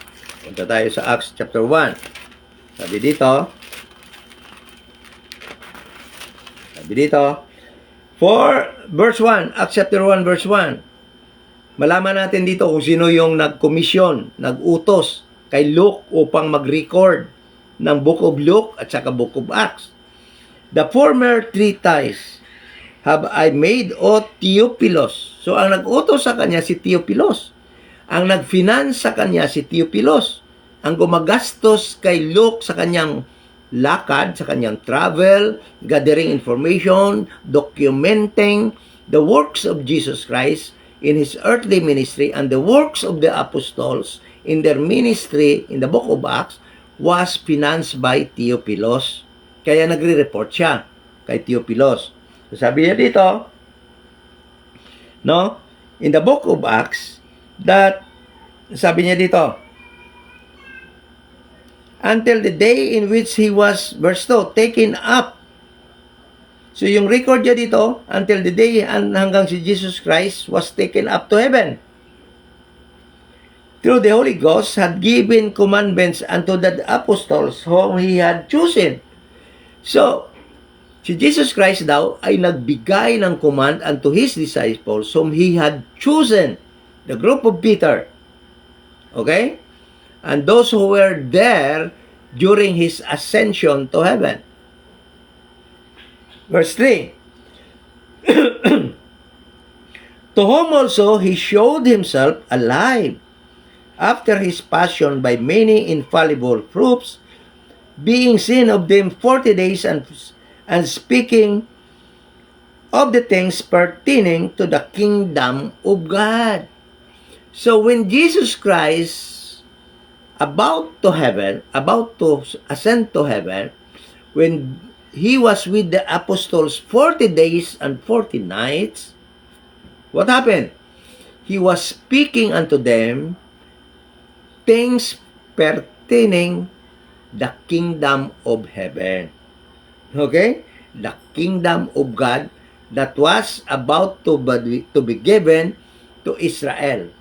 Punta tayo sa Acts chapter 1. Sabi dito, for verse 1, Acts chapter 1 verse 1. Malaman natin dito kung sino yung nag-commission, nag-utos kay Luke upang mag-record ng Book of Luke at saka Book of Acts. The former treatise have I made, O Theophilus. So, ang nag-utos sa kanya si Theophilus. Ang nag-finance sa kanya si Theophilus. Ang gumagastos kay Luke sa kanyang lakad, sa kanyang travel, gathering information, documenting the works of Jesus Christ in His earthly ministry and the works of the apostles in their ministry in the Book of Acts was financed by Theophilus. Kaya nagre-report siya kay Theophilus. So, sabi niya dito, no, in the Book of Acts, that, sabi niya dito, until the day in which he was, verse 2, taken up. So, yung record niya dito, until the day hanggang si Jesus Christ was taken up to heaven. Through the Holy Ghost had given commandments unto the apostles whom He had chosen. So, si Jesus Christ daw ay nagbigay ng command unto His disciples whom He had chosen. The group of Peter. Okay? And those who were there during His ascension to heaven. Verse 3. To whom also He showed Himself alive after His passion by many infallible proofs, being seen of them 40 days and speaking of the things pertaining to the kingdom of God. So when Jesus Christ about to ascend to heaven, when He was with the apostles 40 days and 40 nights, what happened? He was speaking unto them things pertaining the kingdom of heaven. Okay? The kingdom of God that was about to be given to Israel.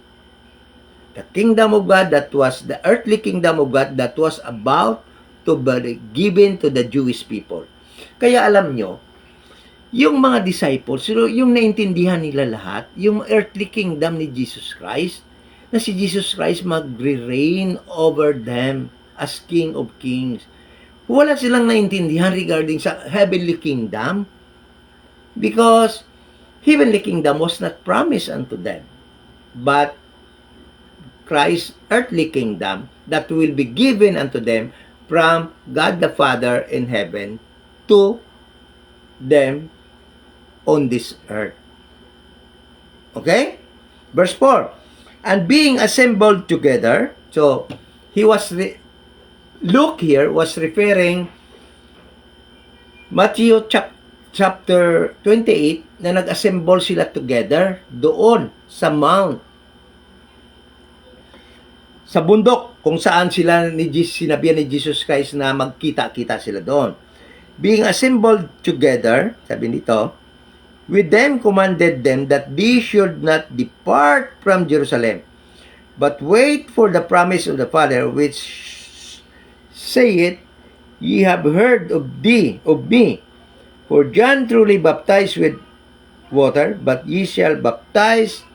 The kingdom of God that was the earthly kingdom of God that was about to be given to the Jewish people. Kaya alam nyo, yung mga disciples, yung naintindihan nila lahat, yung earthly kingdom ni Jesus Christ, na si Jesus Christ magre-reign over them as King of Kings. Wala silang naintindihan regarding sa heavenly kingdom because heavenly kingdom was not promised unto them. But Christ's earthly kingdom that will be given unto them from God the Father in heaven to them on this earth. Okay? Verse 4. And being assembled together, so he was, Luke here was referring Matthew chapter 28 na nag-assemble sila together doon sa mount, sa bundok kung saan sila sinabihan ni Jesus Christ na magkita-kita sila doon. Being assembled together, sabi nito, with them commanded them that they should not depart from Jerusalem, but wait for the promise of the Father, which saith, Ye have heard of me. For John truly baptized with water, but ye shall baptize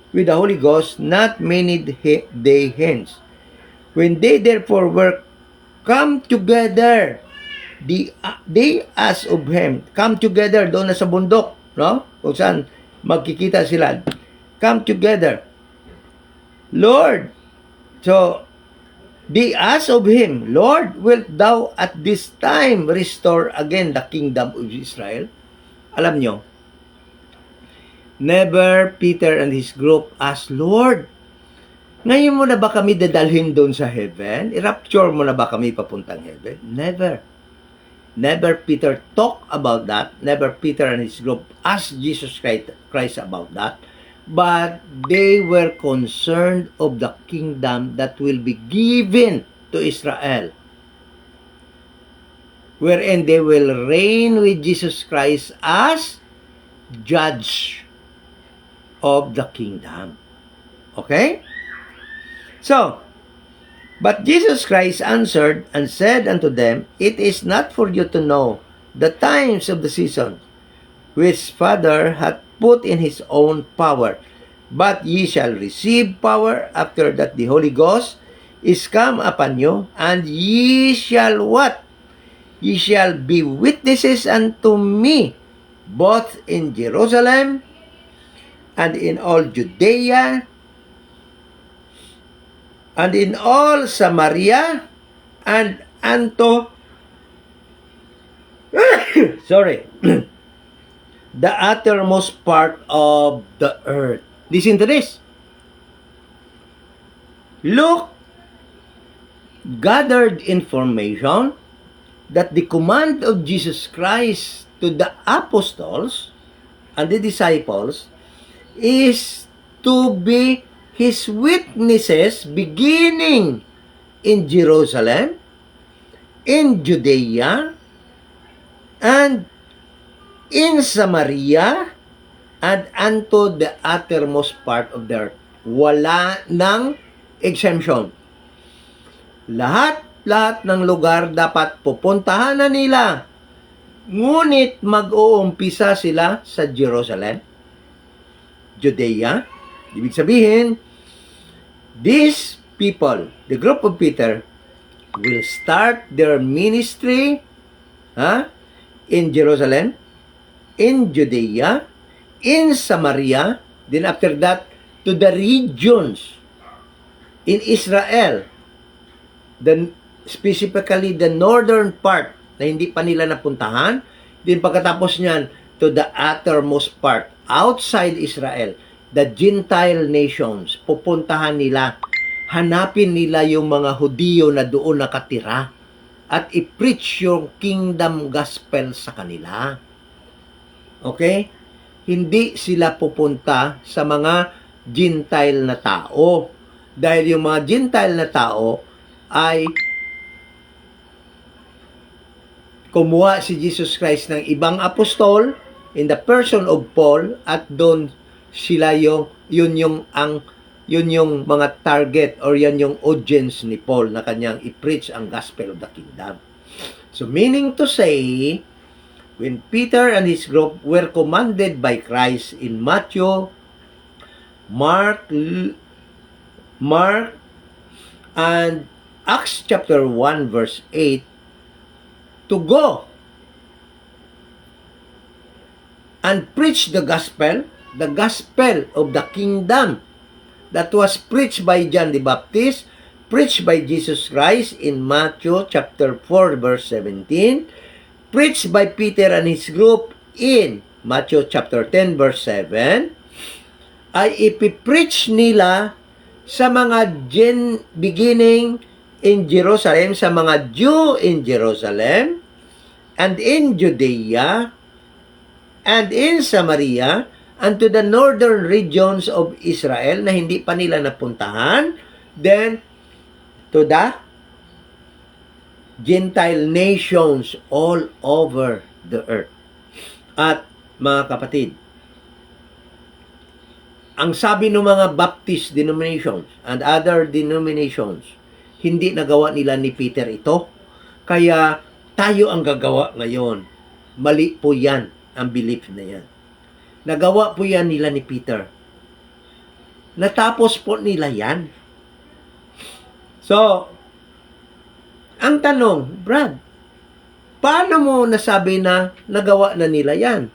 with the Holy Ghost not many day hence. When they therefore were come together, they asked of him, come together doon na sa bundok, no? Kung saan magkikita sila. Come together. Lord, so they asked of him, Lord, wilt thou at this time restore again the kingdom of Israel? Alam nyo, never Peter and his group asked, Lord, ngayon mo na ba kami dadalhin doon sa heaven? I-rapture mo na ba kami papuntang heaven? Never. Never Peter talked about that. Never Peter and his group asked Jesus Christ about that. But they were concerned of the kingdom that will be given to Israel, wherein they will reign with Jesus Christ as judge of the kingdom. Okay? So, But Jesus Christ answered and said unto them, It is not for you to know the times of the season, which Father hath put in his own power. But ye shall receive power after that the Holy Ghost is come upon you, and ye shall what? Ye shall be witnesses unto me, both in Jerusalem and in all Judea and in all Samaria and unto sorry the uttermost part of the earth. Listen to this. Luke gathered information that the command of Jesus Christ to the apostles and the disciples is to be his witnesses beginning in Jerusalem, in Judea, and in Samaria, and unto the uttermost part of the earth. Wala ng exemption. Lahat ng lugar dapat pupuntahan na nila. Ngunit mag-uumpisa sila sa Jerusalem, Judea. Ibig sabihin, these people, the group of Peter, will start their ministry in Jerusalem, in Judea, in Samaria, then after that, to the regions in Israel, specifically the northern part na hindi pa nila napuntahan, then pagkatapos niyan, to the uttermost part, outside Israel, the Gentile nations, pupuntahan nila, hanapin nila yung mga Hudiyo na doon nakatira, at i-preach yung kingdom gospel sa kanila. Okay? Hindi sila pupunta sa mga Gentile na tao. Dahil yung mga Gentile na tao ay kumuha si Jesus Christ ng ibang apostol in the person of Paul, at doon sila yun yung mga target or yan yung audience ni Paul na kanyang i-preach ang gospel of the kingdom. So meaning to say, when Peter and his group were commanded by Christ in Matthew, Mark, and Acts chapter 1 verse 8, to go and preach the gospel of the kingdom that was preached by John the Baptist, preached by Jesus Christ in Matthew chapter 4 verse 17, preached by Peter and his group in Matthew chapter 10 verse 7, ay ipipreach nila sa mga beginning in Jerusalem, sa mga Jew in Jerusalem, and in Judea, and in Samaria, and to the northern regions of Israel na hindi pa nila napuntahan, then to the Gentile nations all over the earth. At mga kapatid, ang sabi ng mga Baptist denominations and other denominations, hindi nagawa nila ni Peter ito. Kaya tayo ang gagawa ngayon. Mali po yan, ang belief na yan. Nagawa po yan nila ni Peter. Natapos po nila yan. So, ang tanong, Brad, paano mo nasabi na nagawa na nila yan?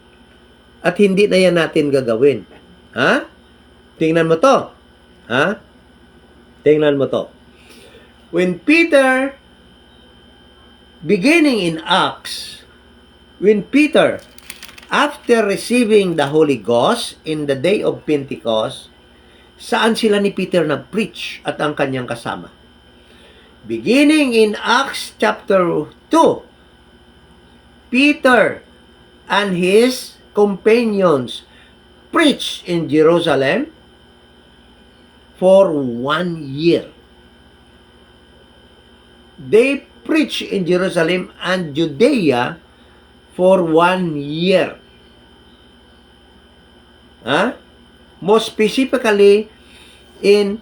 At hindi na yan natin gagawin? Ha? Tingnan mo to. Ha? Tingnan mo to. When Peter, beginning in Acts, when Peter, after receiving the Holy Ghost in the day of Pentecost, saan sila ni Peter nag-preach at ang kanyang kasama? Beginning in Acts chapter 2, Peter and his companions preached in Jerusalem for 1 year. They preached in Jerusalem and Judea for 1 year. More specifically in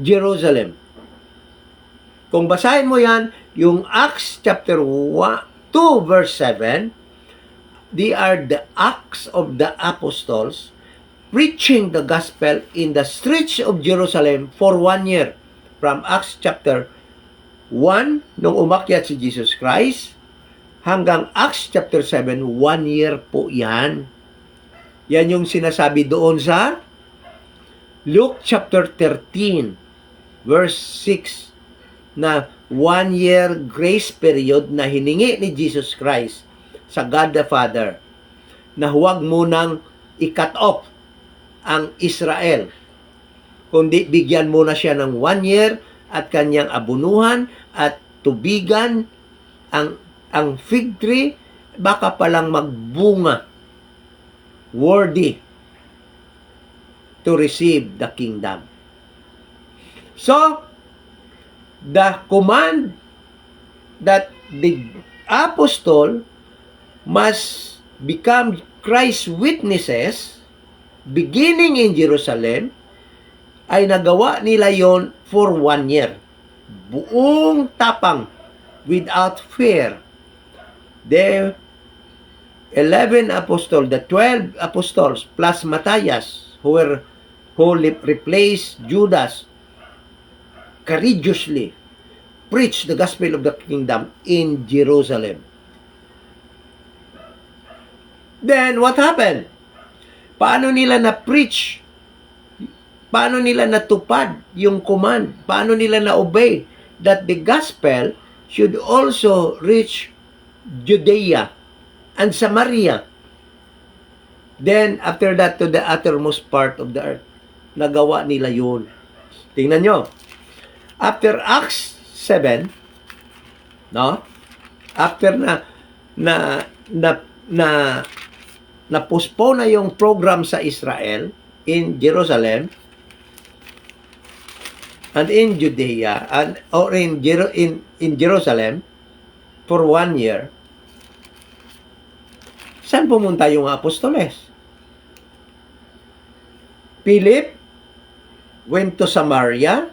Jerusalem. Kung basahin mo yan, yung Acts chapter 2 verse 7, they are the acts of the apostles preaching the gospel in the streets of Jerusalem for 1 year. From Acts chapter 1, nung umakyat si Jesus Christ, hanggang Acts chapter 7, 1 year po yan. Yan yung sinasabi doon sa Luke chapter 13, verse 6, na 1 year grace period na hiningi ni Jesus Christ sa God the Father na huwag munang i-cut off ang Israel, kundi bigyan muna siya ng 1 year at kanyang abunuhan at tubigan ang fig tree, baka palang magbunga, worthy to receive the kingdom. So, the command that the apostle must become Christ's witnesses beginning in Jerusalem ay nagawa nila yon for 1 year. Buong tapang, without fear. The 11 apostles, the 12 apostles plus Matthias who replaced Judas courageously preach the gospel of the kingdom in Jerusalem. Then what happened? Paano nila na-preach? Paano nila natupad yung command? Paano nila na-obey that the gospel should also reach Judea and Samaria? Then, after that, to the uttermost part of the earth. Nagawa nila yun. Tingnan nyo. After Acts 7, no? After na postpone na yung program sa Israel in Jerusalem and in Judea or in Jerusalem for 1 year, saan pumunta yung apostoles? Philip went to Samaria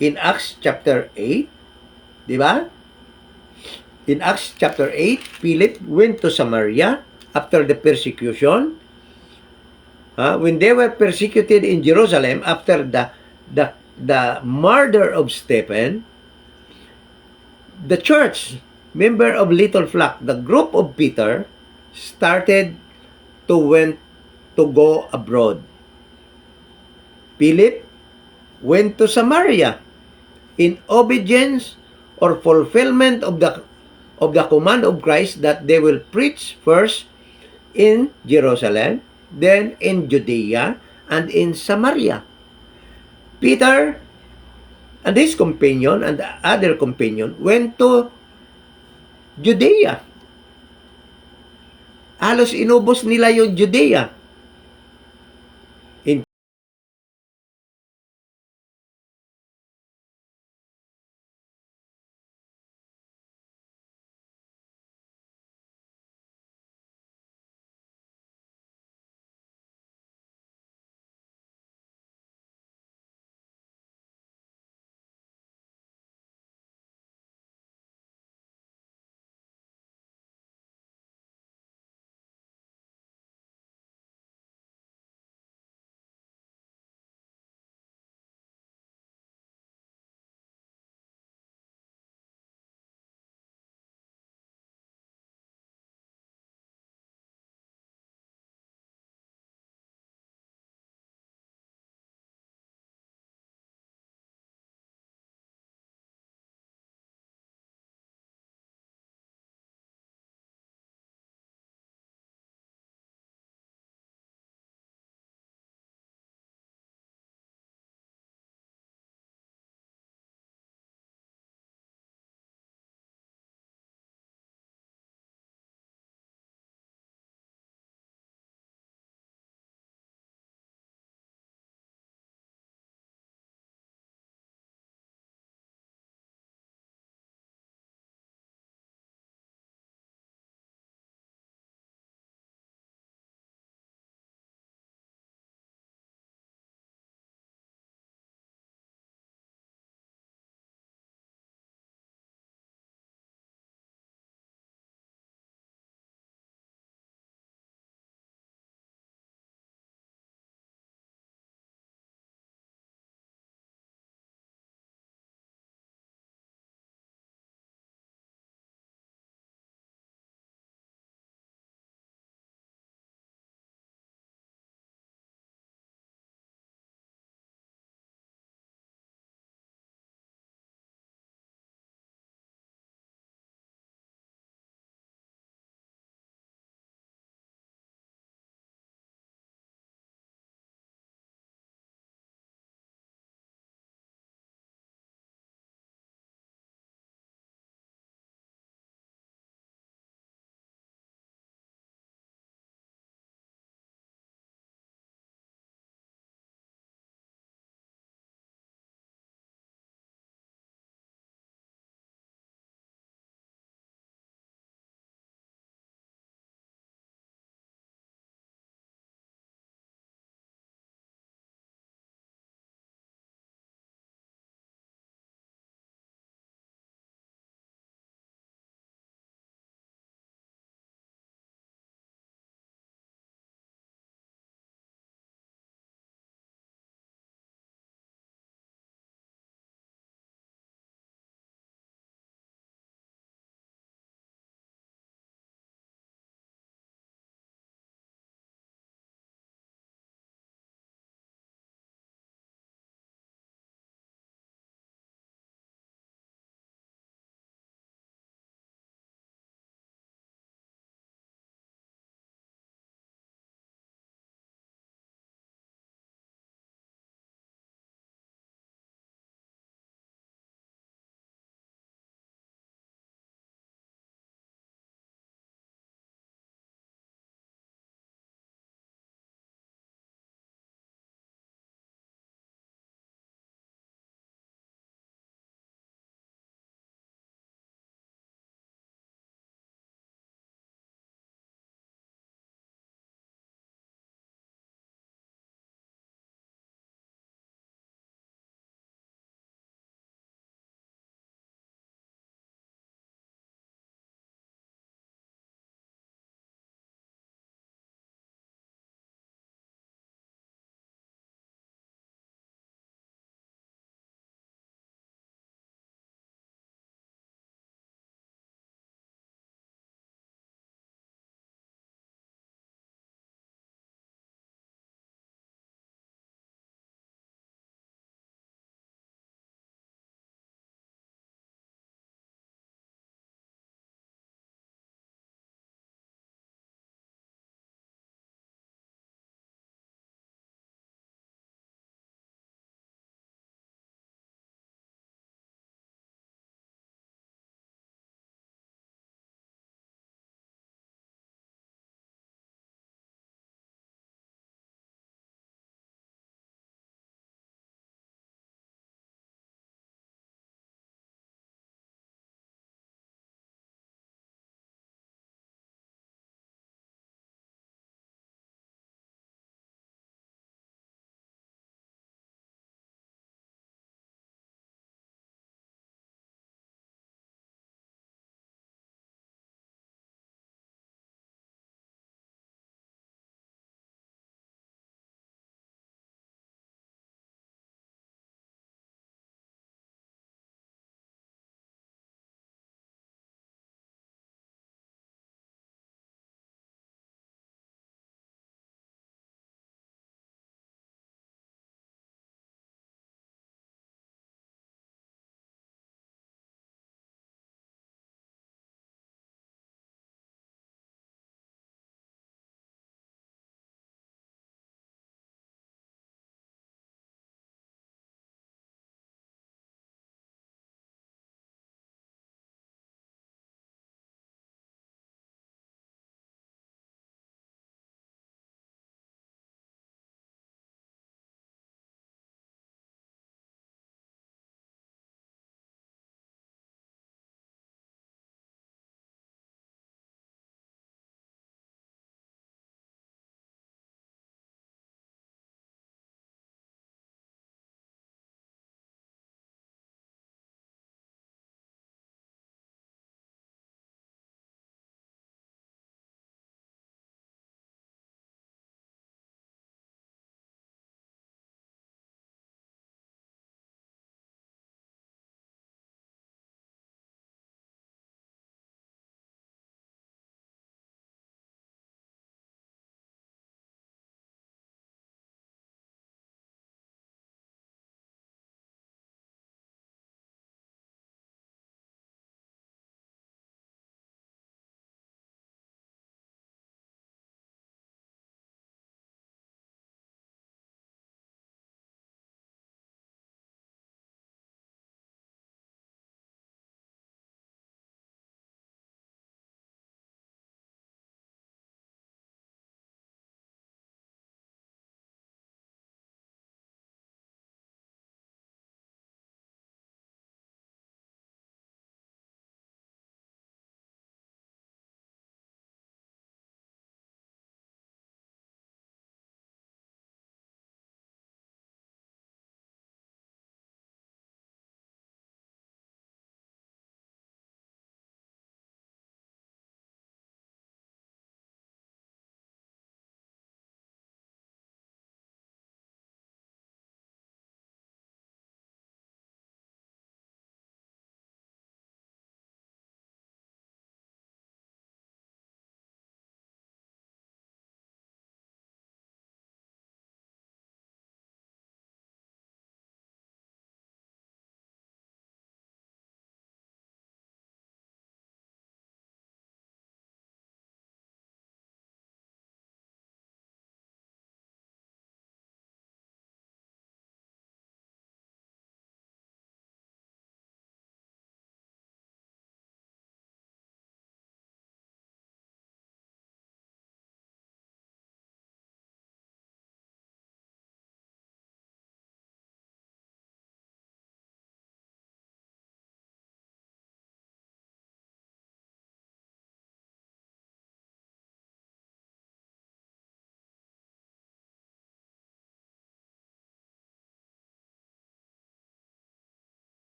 in Acts chapter 8, di ba? In Acts chapter 8, Philip went to Samaria after the persecution. When they were persecuted in Jerusalem after the murder of Stephen, the church, member of Little Flock, the group of Peter, started to go abroad. Philip went to Samaria in obedience or fulfillment of the command of Christ that they will preach first in Jerusalem, then in Judea, and in Samaria. Peter and his companion and the other companion went to Judea. Halos inubos nila yung Judea.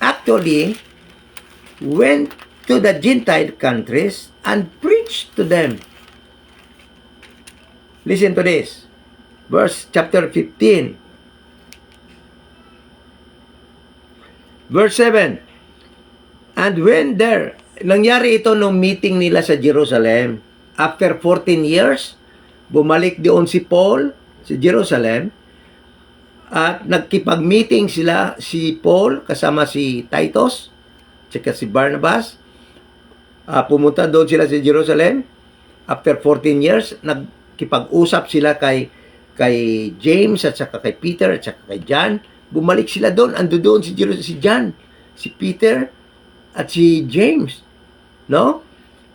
actually went to the Gentile countries and preached to them. Listen to this. Verse chapter 15. Verse 7. And when there, nangyari ito nung meeting nila sa Jerusalem. After 14 years, bumalik doon si Paul sa Jerusalem at nagkipag-meeting sila, si Paul kasama si Titus tsaka si Barnabas. Pumunta doon sila sa Jerusalem. After 14 years, nagkipag-usap sila kay James at saka kay Peter at saka kay John. Bumalik sila doon. Ando doon si John, si Peter at si James. No?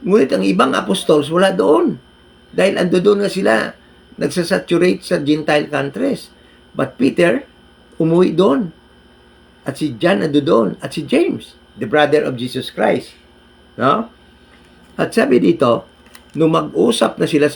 Ngunit ang ibang apostles wala doon. Dahil ando doon nga sila. Nagsasaturate sa Gentile countries. But Peter, umuwi doon. At si John ando doon. At si James, the brother of Jesus Christ. No? At sabi dito, nung mag-usap na sila sa